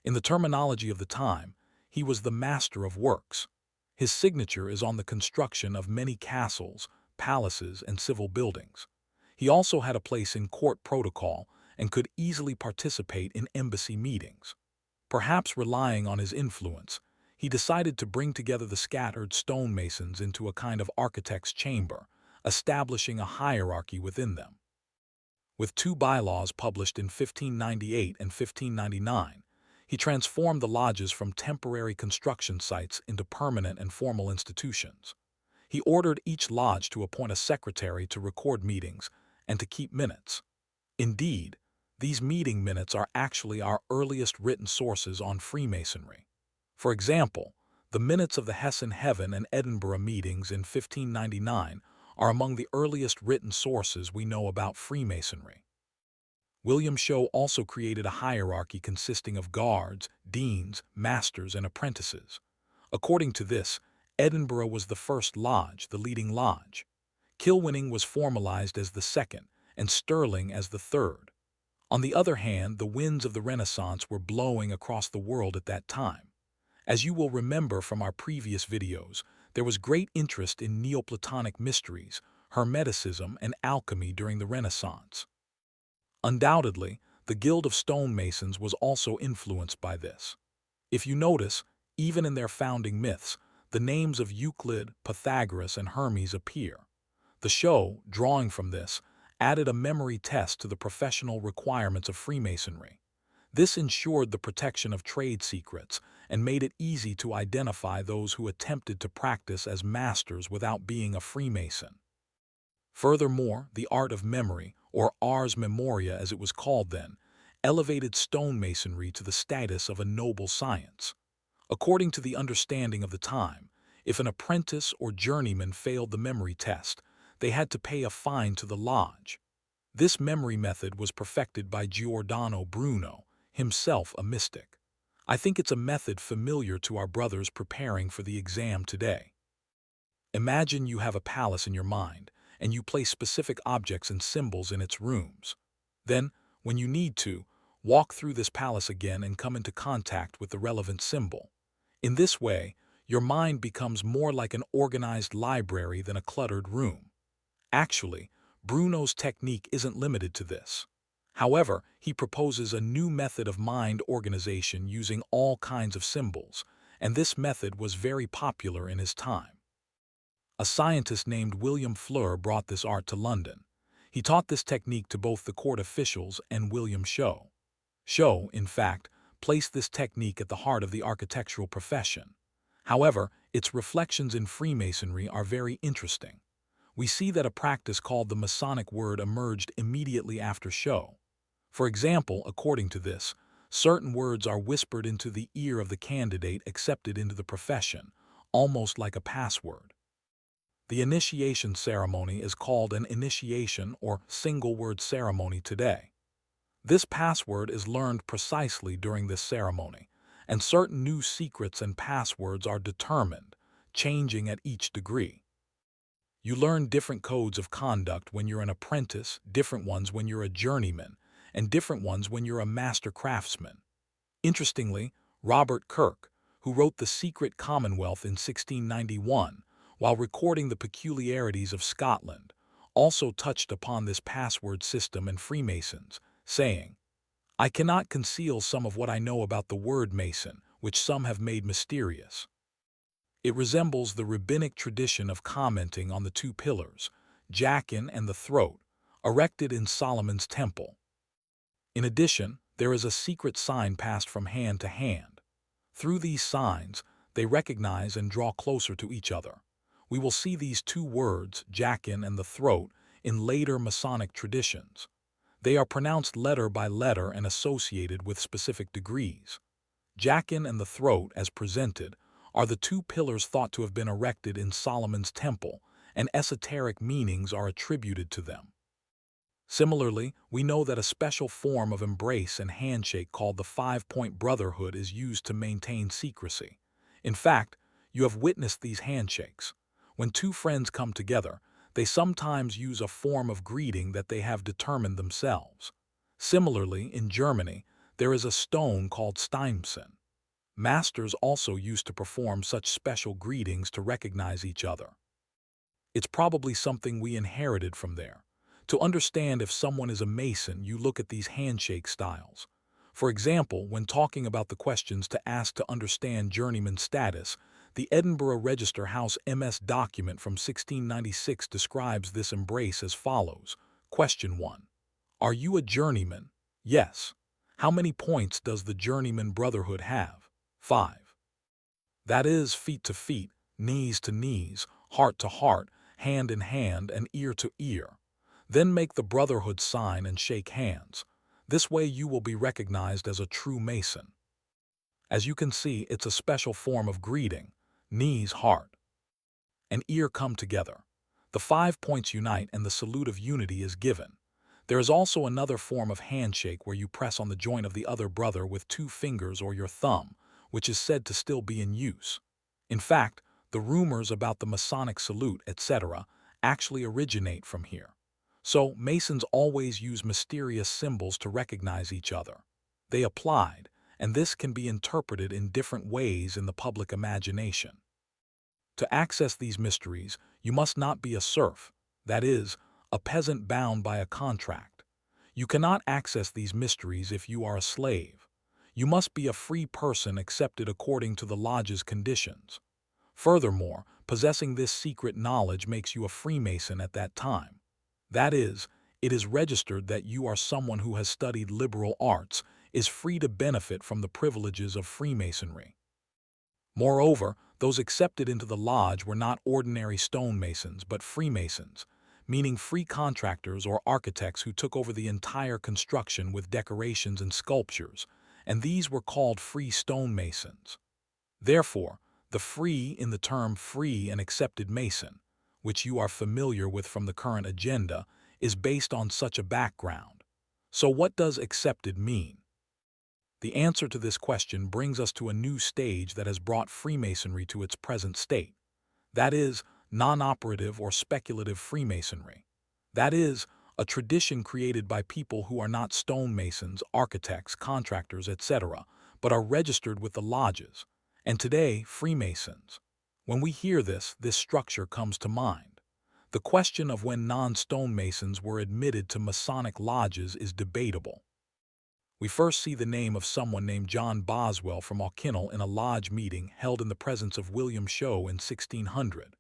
[SPEAKER 1] In the terminology of the time, he was the master of works. His signature is on the construction of many castles, palaces, and civil buildings. He also had a place in court protocol and could easily participate in embassy meetings. Perhaps relying on his influence, he decided to bring together the scattered stonemasons into a kind of architect's chamber, establishing a hierarchy within them. With 2 bylaws published in 1598 and 1599, he transformed the lodges from temporary construction sites into permanent and formal institutions. He ordered each lodge to appoint a secretary to record meetings and to keep minutes. Indeed, these meeting minutes are actually our earliest written sources on Freemasonry. For example, the minutes of the Hessen Heaven and Edinburgh meetings in 1599 are among the earliest written sources we know about Freemasonry. William Shaw also created a hierarchy consisting of guards, deans, masters, and apprentices. According to this, Edinburgh was the first lodge, the leading lodge. Kilwinning was formalized as the second, and Stirling as the third. On the other hand, the winds of the Renaissance were blowing across the world at that time. As you will remember from our previous videos, there was great interest in Neoplatonic mysteries, Hermeticism, and alchemy during the Renaissance. Undoubtedly, the Guild of Stonemasons was also influenced by this. If you notice, even in their founding myths, the names of Euclid, Pythagoras, and Hermes appear. The show, drawing from this, added a memory test to the professional requirements of Freemasonry. This ensured the protection of trade secrets and made it easy to identify those who attempted to practice as masters without being a Freemason. Furthermore, the art of memory, or ars memoria as it was called then, elevated stonemasonry to the status of a noble science. According to the understanding of the time, if an apprentice or journeyman failed the memory test, they had to pay a fine to the lodge. This memory method was perfected by Giordano Bruno, himself a mystic. I think it's a method familiar to our brothers preparing for the exam today. Imagine you have a palace in your mind, and you place specific objects and symbols in its rooms. Then, when you need to, walk through this palace again and come into contact with the relevant symbol. In this way, your mind becomes more like an organized library than a cluttered room. Actually, Bruno's technique isn't limited to this. However, he proposes a new method of mind organization using all kinds of symbols, and this method was very popular in his time. A scientist named William Fleur brought this art to London. He taught this technique to both the court officials and William Shaw. Shaw, in fact, placed this technique at the heart of the architectural profession. However, its reflections in Freemasonry are very interesting. We see that a practice called the Masonic word emerged immediately after Shaw. For example, according to this, certain words are whispered into the ear of the candidate accepted into the profession, almost like a password. The initiation ceremony is called an initiation or single-word ceremony today. This password is learned precisely during this ceremony, and certain new secrets and passwords are determined, changing at each degree. You learn different codes of conduct when you're an apprentice, different ones when you're a journeyman, and different ones when you're a master craftsman. Interestingly, Robert Kirk, who wrote The Secret Commonwealth in 1691, while recording the peculiarities of Scotland, also touched upon this password system and Freemasons, saying, "I cannot conceal some of what I know about the word Mason, which some have made mysterious." It resembles the rabbinic tradition of commenting on the two pillars, Jachin and the throat, erected in Solomon's temple. In addition, there is a secret sign passed from hand to hand. Through these signs, they recognize and draw closer to each other. We will see these two words, Jachin and the throat, in later Masonic traditions. They are pronounced letter by letter and associated with specific degrees. Jachin and the throat, as presented, are the two pillars thought to have been erected in Solomon's temple, and esoteric meanings are attributed to them. Similarly, we know that a special form of embrace and handshake called the 5-point brotherhood is used to maintain secrecy. In fact, you have witnessed these handshakes. When two friends come together, they sometimes use a form of greeting that they have determined themselves. Similarly, in Germany, there is a stone called Steinsen. Masters also used to perform such special greetings to recognize each other. It's probably something we inherited from there. To understand if someone is a Mason, you look at these handshake styles. For example, when talking about the questions to ask to understand journeyman status, the Edinburgh Register House MS document from 1696 describes this embrace as follows. Question 1. Are you a journeyman? Yes. How many points does the journeyman brotherhood have? 5. That is, feet to feet, knees to knees, heart to heart, hand in hand, and ear to ear. Then make the brotherhood sign and shake hands. This way you will be recognized as a true Mason. As you can see, it's a special form of greeting. Knees, heart, and ear come together. The 5 points unite and the salute of unity is given. There is also another form of handshake where you press on the joint of the other brother with 2 fingers or your thumb, which is said to still be in use. In fact, the rumors about the Masonic salute, etc., actually originate from here. So, Masons always use mysterious symbols to recognize each other. They applied, and this can be interpreted in different ways in the public imagination. To access these mysteries, you must not be a serf, that is, a peasant bound by a contract. You cannot access these mysteries if you are a slave. You must be a free person accepted according to the lodge's conditions. Furthermore, possessing this secret knowledge makes you a Freemason at that time. That is, it is registered that you are someone who has studied liberal arts, is free to benefit from the privileges of Freemasonry. Moreover, those accepted into the lodge were not ordinary stonemasons but Freemasons, meaning free contractors or architects who took over the entire construction with decorations and sculptures, and these were called free stonemasons. Therefore, the free in the term free and accepted Mason, which you are familiar with from the current agenda, is based on such a background. So what does accepted mean? The answer to this question brings us to a new stage that has brought Freemasonry to its present state. That is, non-operative or speculative Freemasonry. That is, a tradition created by people who are not stonemasons, architects, contractors, etc., but are registered with the lodges, and today, Freemasons. When we hear this structure comes to mind. The question of when non-stonemasons were admitted to Masonic lodges is debatable. We first see the name of someone named John Boswell from Auchincloss in a lodge meeting held in the presence of William Show in 1600.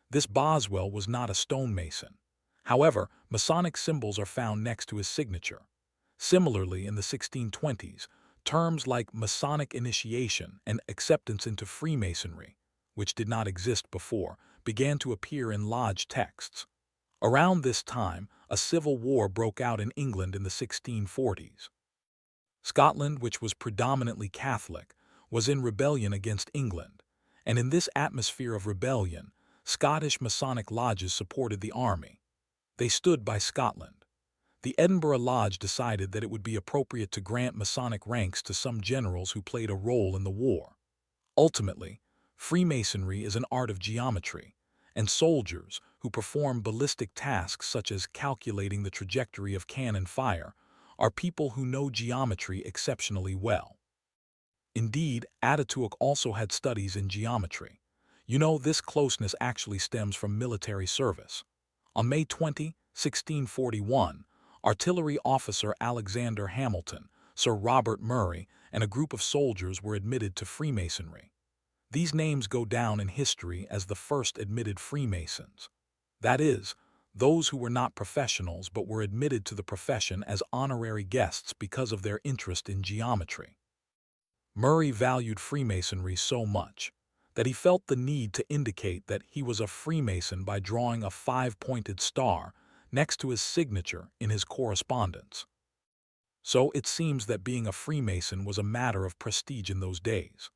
[SPEAKER 1] This Boswell was not a stonemason. However, Masonic symbols are found next to his signature. Similarly, in the 1620s, terms like Masonic initiation and acceptance into Freemasonry, which did not exist before, began to appear in lodge texts. Around this time, a civil war broke out in England in the 1640s. Scotland, which was predominantly Catholic, was in rebellion against England, and in this atmosphere of rebellion, Scottish Masonic lodges supported the army. They stood by Scotland. The Edinburgh Lodge decided that it would be appropriate to grant Masonic ranks to some generals who played a role in the war. Ultimately, Freemasonry is an art of geometry, and soldiers who perform ballistic tasks such as calculating the trajectory of cannon fire are people who know geometry exceptionally well. Indeed, Ataturk also had studies in geometry. You know, this closeness actually stems from military service. On May 20, 1641, artillery officer Alexander Hamilton, Sir Robert Murray, and a group of soldiers were admitted to Freemasonry. These names go down in history as the first admitted Freemasons. That is, those who were not professionals but were admitted to the profession as honorary guests because of their interest in geometry. Murray valued Freemasonry so much that he felt the need to indicate that he was a Freemason by drawing a 5-pointed star next to his signature in his correspondence. So it seems that being a Freemason was a matter of prestige in those days.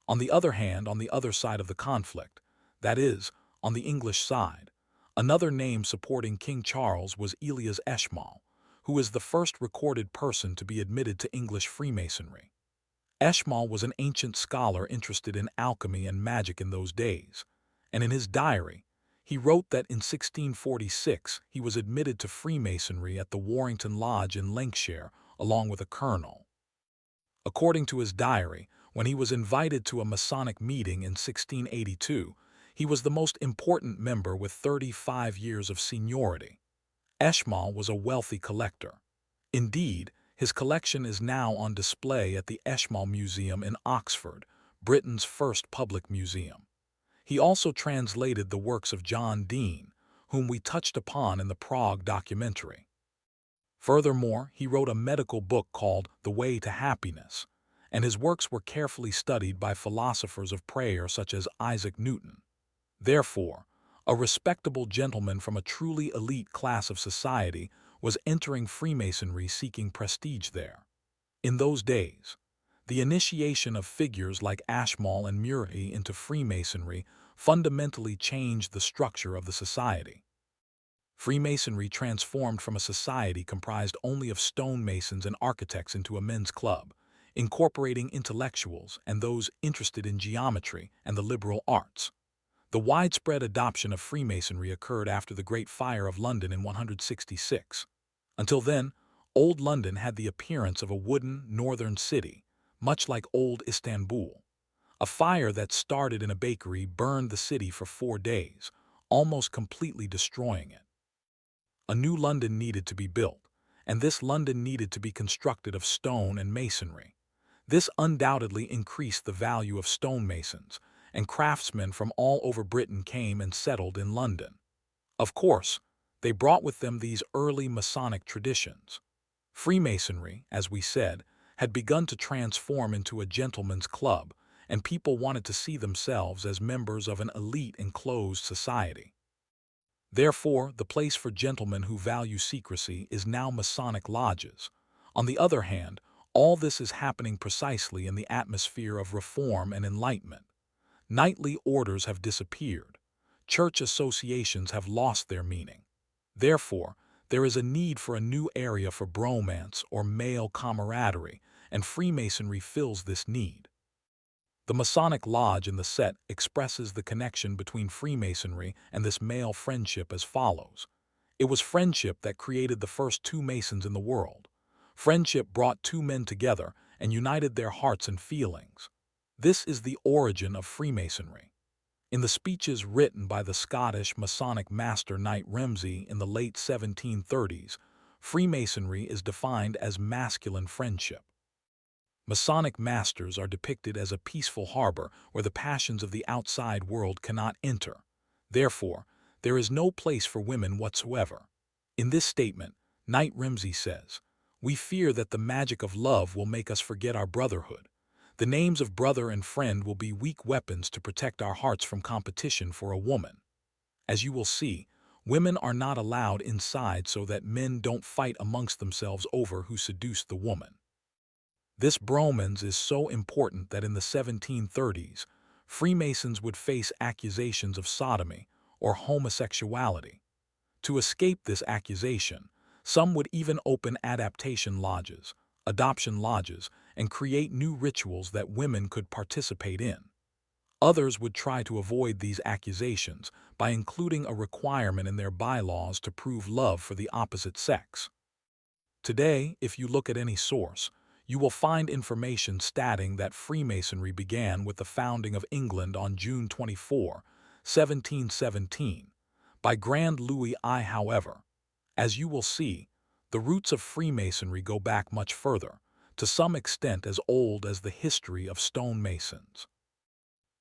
[SPEAKER 1] On the other hand, on the other side of the conflict, that is, on the English side, another name supporting King Charles was Elias Eshmol, who is the first recorded person to be admitted to English Freemasonry. Eshmol was an ancient scholar interested in alchemy and magic in those days, and in his diary, he wrote that in 1646 he was admitted to Freemasonry at the Warrington Lodge in Lancashire along with a colonel. According to his diary, when he was invited to a Masonic meeting in 1682, he was the most important member with 35 years of seniority. Eshmol was a wealthy collector. Indeed, his collection is now on display at the Eshmol Museum in Oxford, Britain's first public museum. He also translated the works of John Dee, whom we touched upon in the Prague documentary. Furthermore, he wrote a medical book called The Way to Happiness, and his works were carefully studied by philosophers of prayer such as Isaac Newton. Therefore, a respectable gentleman from a truly elite class of society was entering Freemasonry seeking prestige there. In those days, the initiation of figures like Ashmole and Murray into Freemasonry fundamentally changed the structure of the society. Freemasonry transformed from a society comprised only of stonemasons and architects into a men's club, incorporating intellectuals and those interested in geometry and the liberal arts. The widespread adoption of Freemasonry occurred after the Great Fire of London in 166. Until then, Old London had the appearance of a wooden northern city, much like Old Istanbul. A fire that started in a bakery burned the city for 4 days, almost completely destroying it. A new London needed to be built, and this London needed to be constructed of stone and masonry. This undoubtedly increased the value of stonemasons, and craftsmen from all over Britain came and settled in London. Of course, they brought with them these early Masonic traditions. Freemasonry, as we said, had begun to transform into a gentleman's club, and people wanted to see themselves as members of an elite enclosed society. Therefore, the place for gentlemen who value secrecy is now Masonic lodges. On the other hand, all this is happening precisely in the atmosphere of reform and enlightenment. Knightly orders have disappeared. Church associations have lost their meaning. Therefore, there is a need for a new area for bromance or male camaraderie, and Freemasonry fills this need. The Masonic Lodge in the set expresses the connection between Freemasonry and this male friendship as follows. It was friendship that created the first two Masons in the world. Friendship brought two men together and united their hearts and feelings. This is the origin of Freemasonry. In the speeches written by the Scottish Masonic master Knight Ramsay in the late 1730s, Freemasonry is defined as masculine friendship. Masonic masters are depicted as a peaceful harbor where the passions of the outside world cannot enter. Therefore, there is no place for women whatsoever. In this statement, Knight Ramsay says, "We fear that the magic of love will make us forget our brotherhood. The names of brother and friend will be weak weapons to protect our hearts from competition for a woman. As you will see, women are not allowed inside so that men don't fight amongst themselves over who seduced the woman." This bromance is so important that in the 1730s, Freemasons would face accusations of sodomy or homosexuality. To escape this accusation, some would even open adaptation lodges, adoption lodges, and create new rituals that women could participate in. Others would try to avoid these accusations by including a requirement in their bylaws to prove love for the opposite sex. Today, if you look at any source, you will find information stating that Freemasonry began with the founding of England on June 24, 1717, by Grand Louis I. However, as you will see, the roots of Freemasonry go back much further, to some extent as old as the history of stonemasons.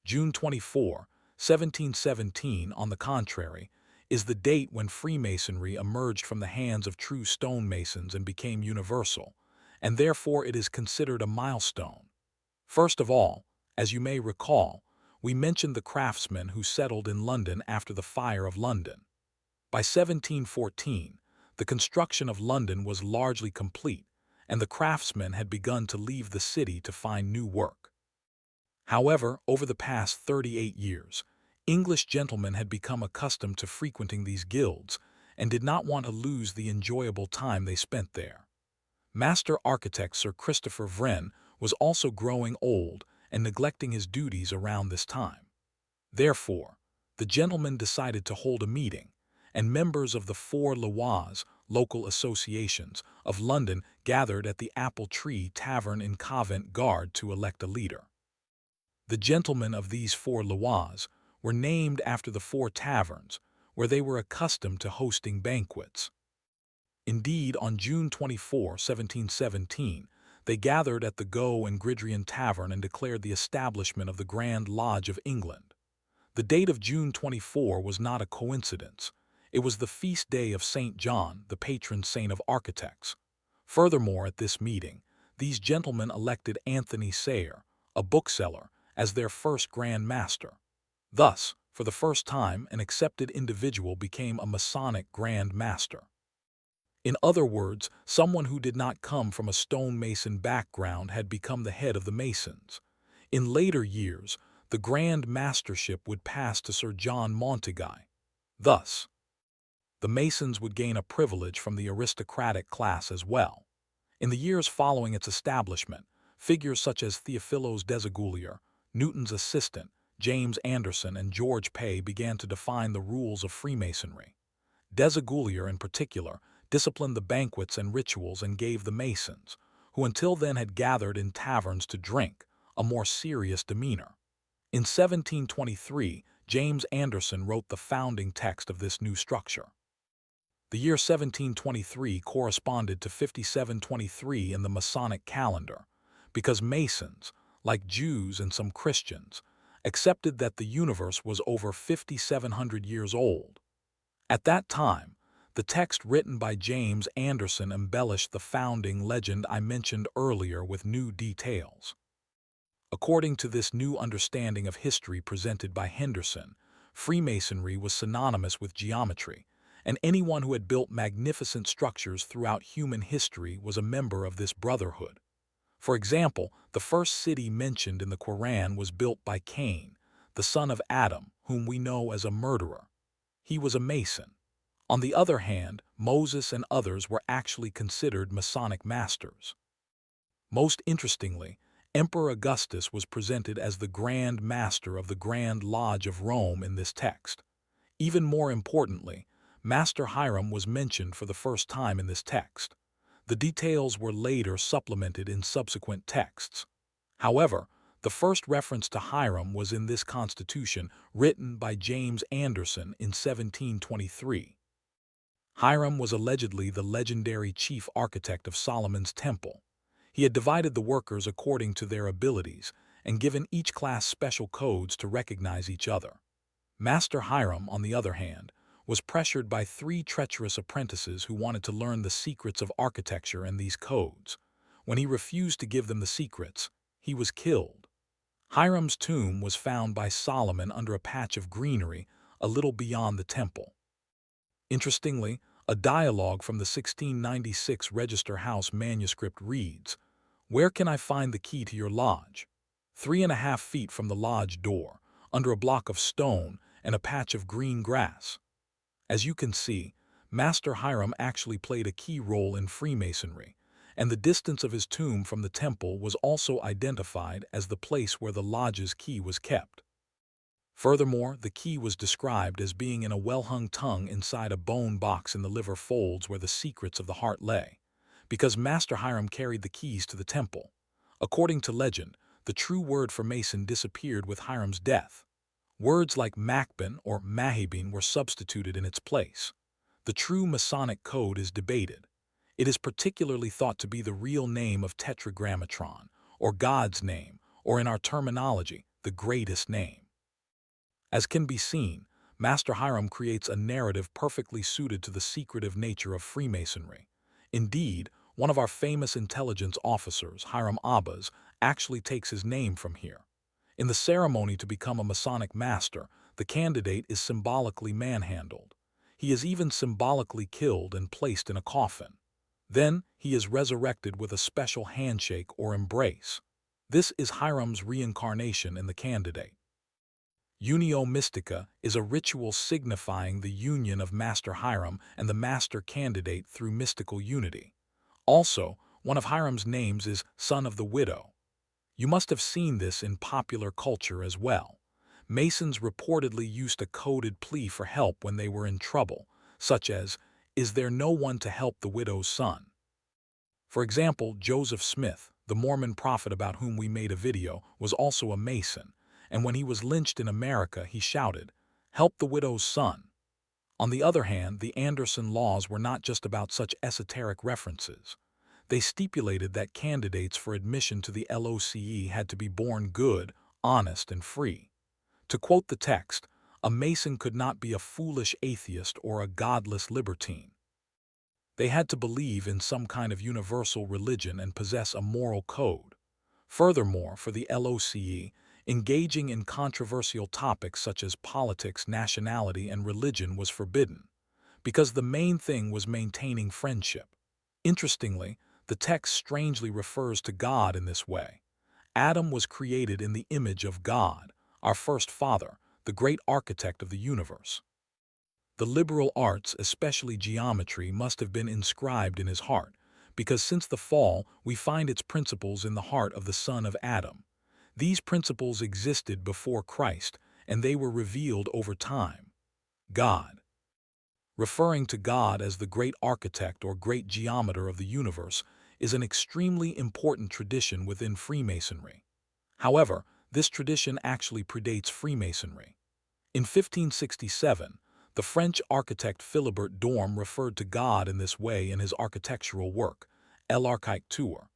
[SPEAKER 1] June 24, 1717, on the contrary, is the date when Freemasonry emerged from the hands of true stonemasons and became universal, and therefore it is considered a milestone. First of all, as you may recall, we mentioned the craftsmen who settled in London after the fire of London. By 1714, the construction of London was largely complete, and the craftsmen had begun to leave the city to find new work. However, over the past 38 years, English gentlemen had become accustomed to frequenting these guilds and did not want to lose the enjoyable time they spent there. Master architect Sir Christopher Wren was also growing old and neglecting his duties around this time. Therefore, the gentlemen decided to hold a meeting, and members of the Four Lois, local associations, of London gathered at the Apple Tree Tavern in Covent Garden to elect a leader. The gentlemen of these Four Lois were named after the four taverns, where they were accustomed to hosting banquets. Indeed, on June 24, 1717, they gathered at the Gow and Gridrian Tavern and declared the establishment of the Grand Lodge of England. The date of June 24 was not a coincidence. It was the feast day of St. John, the patron saint of architects. Furthermore, at this meeting, these gentlemen elected Anthony Sayer, a bookseller, as their first Grand Master. Thus, for the first time, an accepted individual became a Masonic Grand Master. In other words, someone who did not come from a stonemason background had become the head of the Masons. In later years, the Grand Mastership would pass to Sir John Montague. Thus, the Masons would gain a privilege from the aristocratic class as well. In the years following its establishment, figures such as Theophilos Desaguliers, Newton's assistant, James Anderson, and George Pay began to define the rules of Freemasonry. Desaguliers, in particular, disciplined the banquets and rituals and gave the Masons, who until then had gathered in taverns to drink, a more serious demeanor. In 1723, James Anderson wrote the founding text of this new structure. The year 1723 corresponded to 5723 in the Masonic calendar, because Masons, like Jews and some Christians, accepted that the universe was over 5,700 years old. At that time, the text written by James Anderson embellished the founding legend I mentioned earlier with new details. According to this new understanding of history presented by Henderson, Freemasonry was synonymous with geometry, and anyone who had built magnificent structures throughout human history was a member of this brotherhood. For example, the first city mentioned in the Quran was built by Cain, the son of Adam, whom we know as a murderer. He was a Mason. On the other hand, Moses and others were actually considered Masonic masters. Most interestingly, Emperor Augustus was presented as the Grand Master of the Grand Lodge of Rome in this text. Even more importantly, Master Hiram was mentioned for the first time in this text. The details were later supplemented in subsequent texts. However, the first reference to Hiram was in this constitution written by James Anderson in 1723. Hiram was allegedly the legendary chief architect of Solomon's Temple. He had divided the workers according to their abilities and given each class special codes to recognize each other. Master Hiram, on the other hand, was pressured by 3 treacherous apprentices who wanted to learn the secrets of architecture and these codes. When he refused to give them the secrets, he was killed. Hiram's tomb was found by Solomon under a patch of greenery a little beyond the temple. Interestingly, a dialogue from the 1696 Register House manuscript reads, "Where can I find the key to your lodge? 3.5 feet from the lodge door, under a block of stone and a patch of green grass." As you can see, Master Hiram actually played a key role in Freemasonry, and the distance of his tomb from the temple was also identified as the place where the lodge's key was kept. Furthermore, the key was described as being in a well-hung tongue inside a bone box in the liver folds where the secrets of the heart lay, because Master Hiram carried the keys to the temple. According to legend, the true word for Mason disappeared with Hiram's death. Words like Macbin or Mahabin were substituted in its place. The true Masonic code is debated. It is particularly thought to be the real name of Tetragrammatron, or God's name, or in our terminology, the greatest name. As can be seen, Master Hiram creates a narrative perfectly suited to the secretive nature of Freemasonry. Indeed, one of our famous intelligence officers, Hiram Abbas, actually takes his name from here. In the ceremony to become a Masonic master, the candidate is symbolically manhandled. He is even symbolically killed and placed in a coffin. Then he is resurrected with a special handshake or embrace. This is Hiram's reincarnation in the candidate. Unio Mystica is a ritual signifying the union of Master Hiram and the master candidate through mystical unity. Also, one of Hiram's names is Son of the Widow. You must have seen this in popular culture as well. Masons reportedly used a coded plea for help when they were in trouble, such as, "Is there no one to help the widow's son?" For example, Joseph Smith, the Mormon prophet about whom we made a video, was also a Mason, and when he was lynched in America, he shouted, "Help the widow's son." On the other hand, the Anderson laws were not just about such esoteric references. They stipulated that candidates for admission to the LOCE had to be born good, honest, and free. To quote the text, a Mason could not be a foolish atheist or a godless libertine. They had to believe in some kind of universal religion and possess a moral code. Furthermore, for the LOCE, engaging in controversial topics such as politics, nationality, and religion was forbidden, because the main thing was maintaining friendship. Interestingly, the text strangely refers to God in this way. Adam was created in the image of God, our first father, the great architect of the universe. The liberal arts, especially geometry, must have been inscribed in his heart, because since the fall, we find its principles in the heart of the son of Adam. These principles existed before Christ, and they were revealed over time. God. Referring to God as the great architect or great geometer of the universe is an extremely important tradition within Freemasonry. However, this tradition actually predates Freemasonry. In 1567, the French architect Philibert Dorme referred to God in this way in his architectural work, L'Architecture,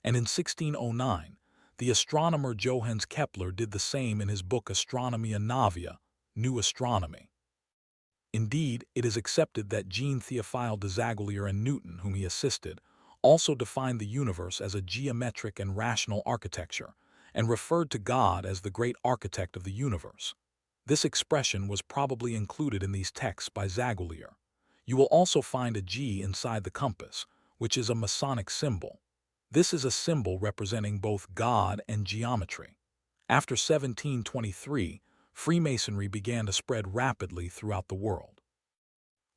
[SPEAKER 1] and in 1609, the astronomer Johannes Kepler did the same in his book Astronomia Novia, New Astronomy. Indeed, it is accepted that Jean-Théophile de Zagulier and Newton, whom he assisted, also defined the universe as a geometric and rational architecture, and referred to God as the great architect of the universe. This expression was probably included in these texts by Zagulier. You will also find a G inside the compass, which is a Masonic symbol. This is a symbol representing both God and geometry. After 1723, Freemasonry began to spread rapidly throughout the world.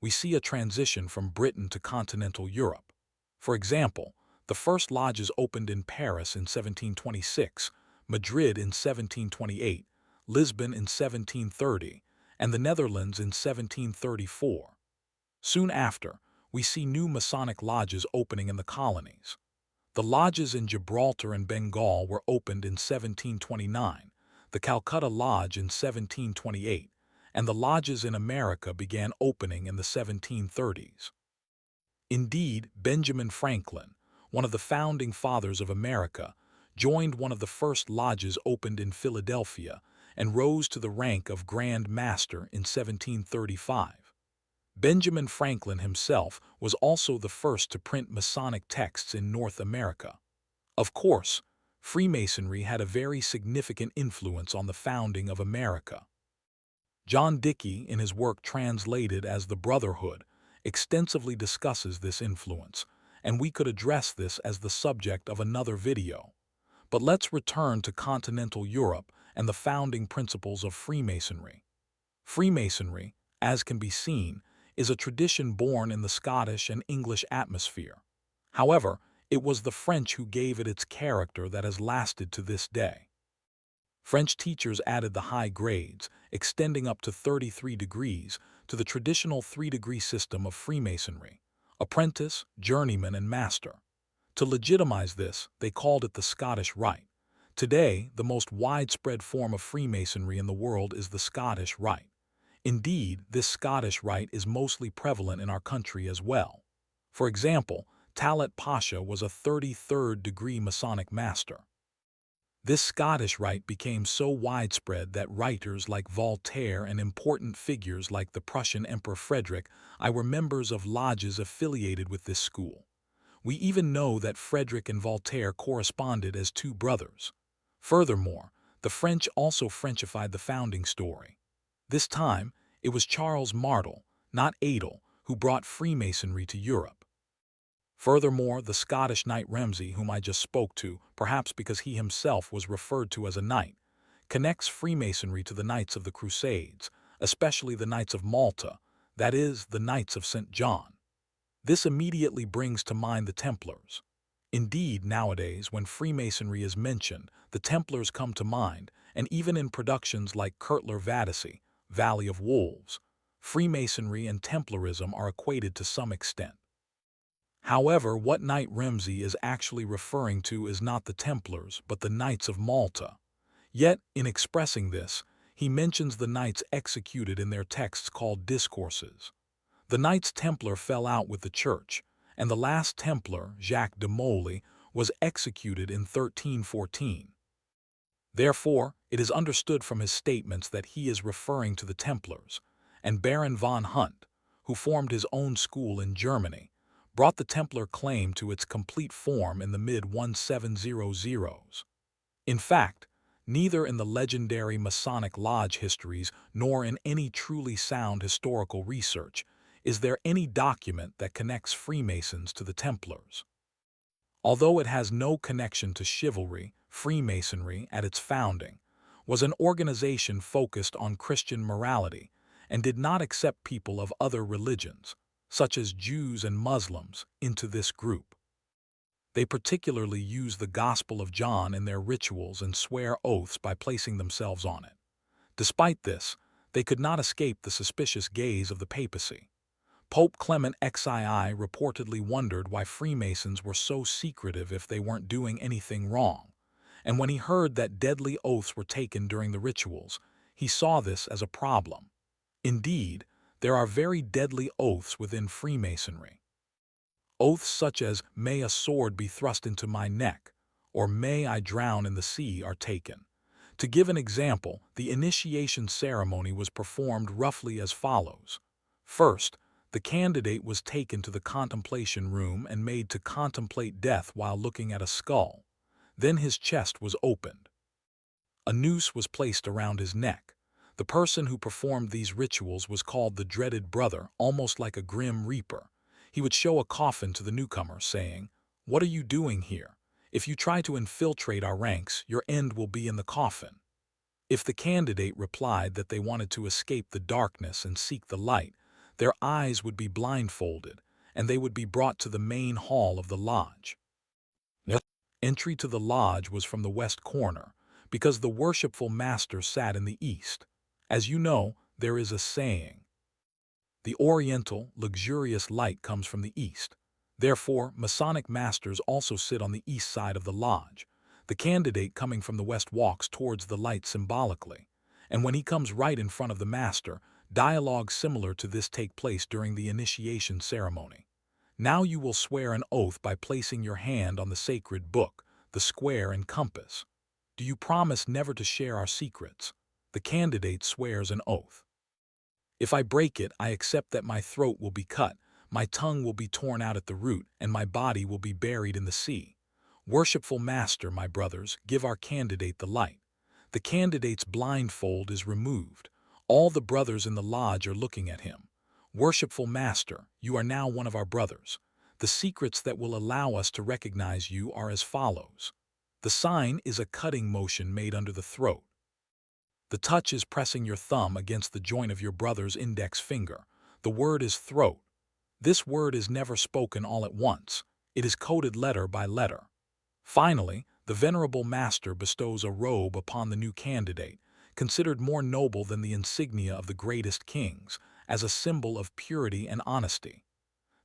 [SPEAKER 1] We see a transition from Britain to continental Europe. For example, the first lodges opened in Paris in 1726, Madrid in 1728, Lisbon in 1730, and the Netherlands in 1734. Soon after, we see new Masonic lodges opening in the colonies. The lodges in Gibraltar and Bengal were opened in 1729, the Calcutta Lodge in 1728, and the lodges in America began opening in the 1730s. Indeed, Benjamin Franklin, one of the founding fathers of America, joined one of the first lodges opened in Philadelphia and rose to the rank of Grand Master in 1735. Benjamin Franklin himself was also the first to print Masonic texts in North America. Of course, Freemasonry had a very significant influence on the founding of America. John Dickey, in his work translated as The Brotherhood, extensively discusses this influence, and we could address this as the subject of another video. But let's return to continental Europe and the founding principles of Freemasonry. Freemasonry, as can be seen, is a tradition born in the Scottish and English atmosphere. However, it was the French who gave it its character that has lasted to this day. French teachers added the high grades, extending up to 33 degrees, to the traditional 3-degree system of Freemasonry: apprentice, journeyman, and master. To legitimize this, they called it the Scottish Rite. Today, the most widespread form of Freemasonry in the world is the Scottish Rite. Indeed, this Scottish Rite is mostly prevalent in our country as well. For example, Talat Pasha was a 33rd degree Masonic master. This Scottish Rite became so widespread that writers like Voltaire and important figures like the Prussian Emperor Frederick I were members of lodges affiliated with this school. We even know that Frederick and Voltaire corresponded as two brothers. Furthermore, the French also Frenchified the founding story. This time, it was Charles Martel, not Adel, who brought Freemasonry to Europe. Furthermore, the Scottish Knight Ramsay, whom I just spoke to, perhaps because he himself was referred to as a knight, connects Freemasonry to the Knights of the Crusades, especially the Knights of Malta, that is, the Knights of St. John. This immediately brings to mind the Templars. Indeed, nowadays, when Freemasonry is mentioned, the Templars come to mind, and even in productions like Kurtler Vadisi, Valley of Wolves, Freemasonry and Templarism are equated to some extent. However, what Knight Ramsay is actually referring to is not the Templars, but the Knights of Malta. Yet, in expressing this, he mentions the knights executed in their texts called discourses. The Knights Templar fell out with the Church, and the last Templar, Jacques de Molay, was executed in 1314. Therefore, it is understood from his statements that he is referring to the Templars, and Baron von Hunt, who formed his own school in Germany, brought the Templar claim to its complete form in the mid-1700s. In fact, neither in the legendary Masonic Lodge histories nor in any truly sound historical research is there any document that connects Freemasons to the Templars. Although it has no connection to chivalry, Freemasonry, at its founding, was an organization focused on Christian morality and did not accept people of other religions, such as Jews and Muslims, into this group. They particularly use the Gospel of John in their rituals and swear oaths by placing themselves on it. Despite this, they could not escape the suspicious gaze of the papacy. Pope Clement XII reportedly wondered why Freemasons were so secretive if they weren't doing anything wrong, and when he heard that deadly oaths were taken during the rituals, he saw this as a problem. Indeed, there are very deadly oaths within Freemasonry. Oaths such as, "May a sword be thrust into my neck," or "May I drown in the sea" are taken. To give an example, the initiation ceremony was performed roughly as follows. First, the candidate was taken to the contemplation room and made to contemplate death while looking at a skull. Then his chest was opened. A noose was placed around his neck. The person who performed these rituals was called the dreaded brother, almost like a grim reaper. He would show a coffin to the newcomer, saying, "What are you doing here? If you try to infiltrate our ranks, your end will be in the coffin." If the candidate replied that they wanted to escape the darkness and seek the light, their eyes would be blindfolded, and they would be brought to the main hall of the lodge. Yep. Entry to the lodge was from the west corner, because the worshipful master sat in the east. As you know, there is a saying, "The oriental, luxurious light comes from the east." Therefore, Masonic masters also sit on the east side of the lodge. The candidate coming from the west walks towards the light symbolically, and when he comes right in front of the master, dialogue similar to this take place during the initiation ceremony. Now you will swear an oath by placing your hand on the sacred book, the square and compass. Do you promise never to share our secrets? The candidate swears an oath. If I break it, I accept that my throat will be cut, my tongue will be torn out at the root, and my body will be buried in the sea. Worshipful Master, my brothers, give our candidate the light. The candidate's blindfold is removed. All the brothers in the lodge are looking at him. Worshipful Master, you are now one of our brothers. The secrets that will allow us to recognize you are as follows. The sign is a cutting motion made under the throat. The touch is pressing your thumb against the joint of your brother's index finger. The word is throat. This word is never spoken all at once. It is coded letter by letter. Finally, the venerable master bestows a robe upon the new candidate, considered more noble than the insignia of the greatest kings, as a symbol of purity and honesty.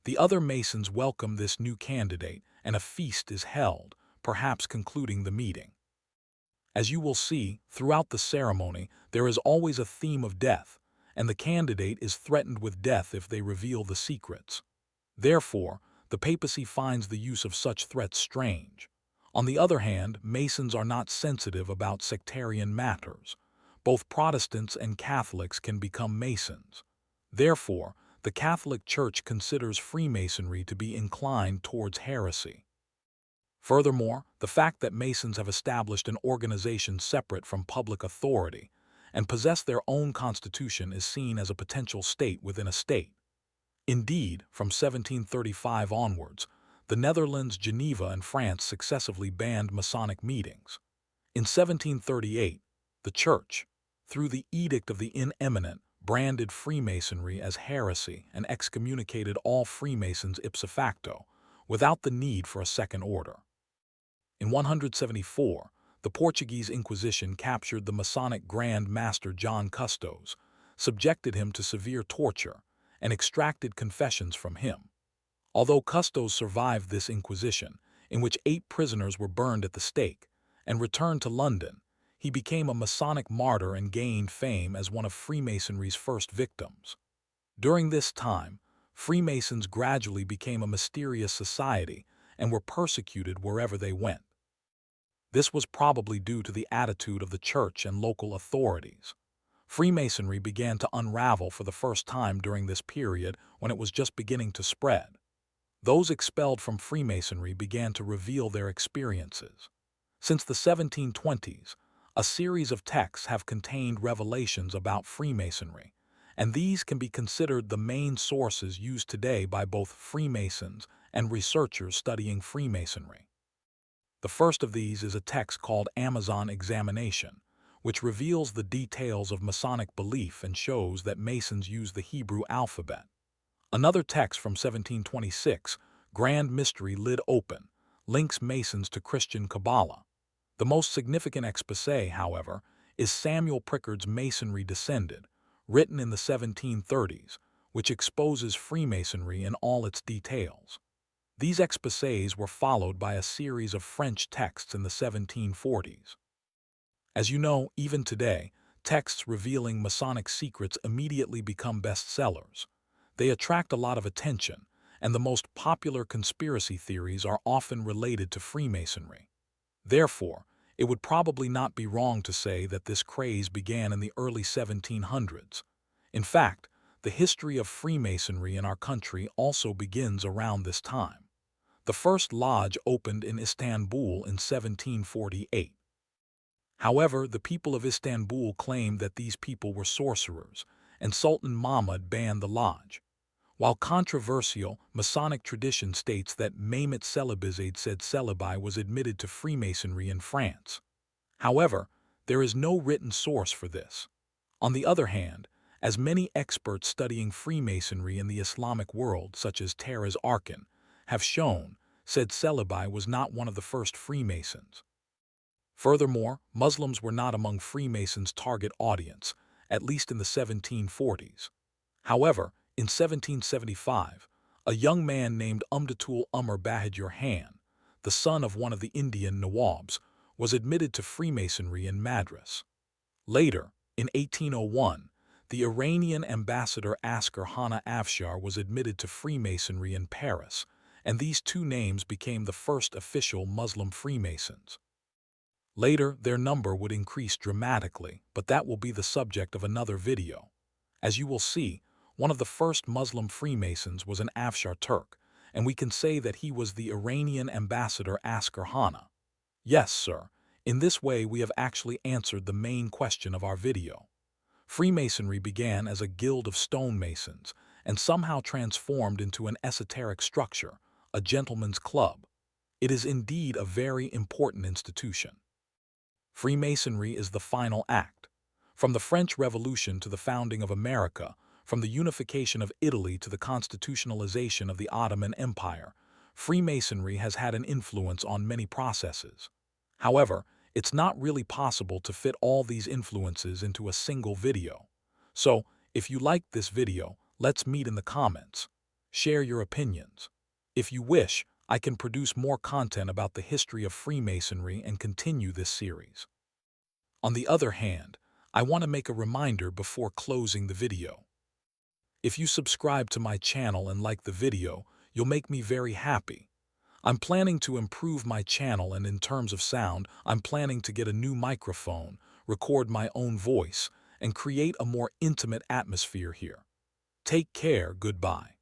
[SPEAKER 1] The other Masons welcome this new candidate, and a feast is held, perhaps concluding the meeting. As you will see, throughout the ceremony, there is always a theme of death, and the candidate is threatened with death if they reveal the secrets. Therefore, the papacy finds the use of such threats strange. On the other hand, Masons are not sensitive about sectarian matters. Both Protestants and Catholics can become Masons. Therefore, the Catholic Church considers Freemasonry to be inclined towards heresy. Furthermore, the fact that Masons have established an organization separate from public authority and possess their own constitution is seen as a potential state within a state. Indeed, from 1735 onwards, the Netherlands, Geneva, and France successively banned Masonic meetings. In 1738, the Church, through the Edict of the Ineminent, branded Freemasonry as heresy and excommunicated all Freemasons ipso facto, without the need for a second order. In 174, the Portuguese Inquisition captured the Masonic Grand Master John Custos, subjected him to severe torture, and extracted confessions from him. Although Custos survived this Inquisition, in which 8 prisoners were burned at the stake, and returned to London, he became a Masonic martyr and gained fame as one of Freemasonry's first victims. During this time, Freemasons gradually became a mysterious society and were persecuted wherever they went. This was probably due to the attitude of the church and local authorities. Freemasonry began to unravel for the first time during this period when it was just beginning to spread. Those expelled from Freemasonry began to reveal their experiences. Since the 1720s, a series of texts have contained revelations about Freemasonry, and these can be considered the main sources used today by both Freemasons and researchers studying Freemasonry. The first of these is a text called Amazon Examination, which reveals the details of Masonic belief and shows that Masons use the Hebrew alphabet. Another text from 1726, Grand Mystery Lid Open, links Masons to Christian Kabbalah. The most significant exposé, however, is Samuel Prickard's Masonry Descended, written in the 1730s, which exposes Freemasonry in all its details. These exposés were followed by a series of French texts in the 1740s. As you know, even today, texts revealing Masonic secrets immediately become bestsellers. They attract a lot of attention, and the most popular conspiracy theories are often related to Freemasonry. Therefore, it would probably not be wrong to say that this craze began in the early 1700s. In fact, the history of Freemasonry in our country also begins around this time. The first lodge opened in Istanbul in 1748. However, the people of Istanbul claimed that these people were sorcerers, and Sultan Mahmud banned the lodge. While controversial, Masonic tradition states that Mehmet Celebizade said Celebi was admitted to Freemasonry in France. However, there is no written source for this. On the other hand, as many experts studying Freemasonry in the Islamic world, such as Taraz Arkan, have shown, said Celebi was not one of the first Freemasons. Furthermore, Muslims were not among Freemasons' target audience, at least in the 1740s. However, in 1775, a young man named Umdatul Umar Bahadur Khan, the son of one of the Indian Nawabs, was admitted to Freemasonry in Madras. Later, in 1801, the Iranian ambassador Askar Hana Afshar was admitted to Freemasonry in Paris, and these two names became the first official Muslim Freemasons. Later, their number would increase dramatically, but that will be the subject of another video. As you will see, one of the first Muslim Freemasons was an Afshar Turk, and we can say that he was the Iranian ambassador Askar Hana. Yes, sir. In this way, we have actually answered the main question of our video. Freemasonry began as a guild of stonemasons and somehow transformed into an esoteric structure, a gentleman's club. It is indeed a very important institution. Freemasonry is the final act. From the French Revolution to the founding of America, from the unification of Italy to the constitutionalization of the Ottoman Empire, Freemasonry has had an influence on many processes. However, it's not really possible to fit all these influences into a single video. So, if you liked this video, let's meet in the comments. Share your opinions. If you wish, I can produce more content about the history of Freemasonry and continue this series. On the other hand, I want to make a reminder before closing the video. If you subscribe to my channel and like the video, you'll make me very happy. I'm planning to improve my channel, and in terms of sound, I'm planning to get a new microphone, record my own voice, and create a more intimate atmosphere here. Take care, goodbye.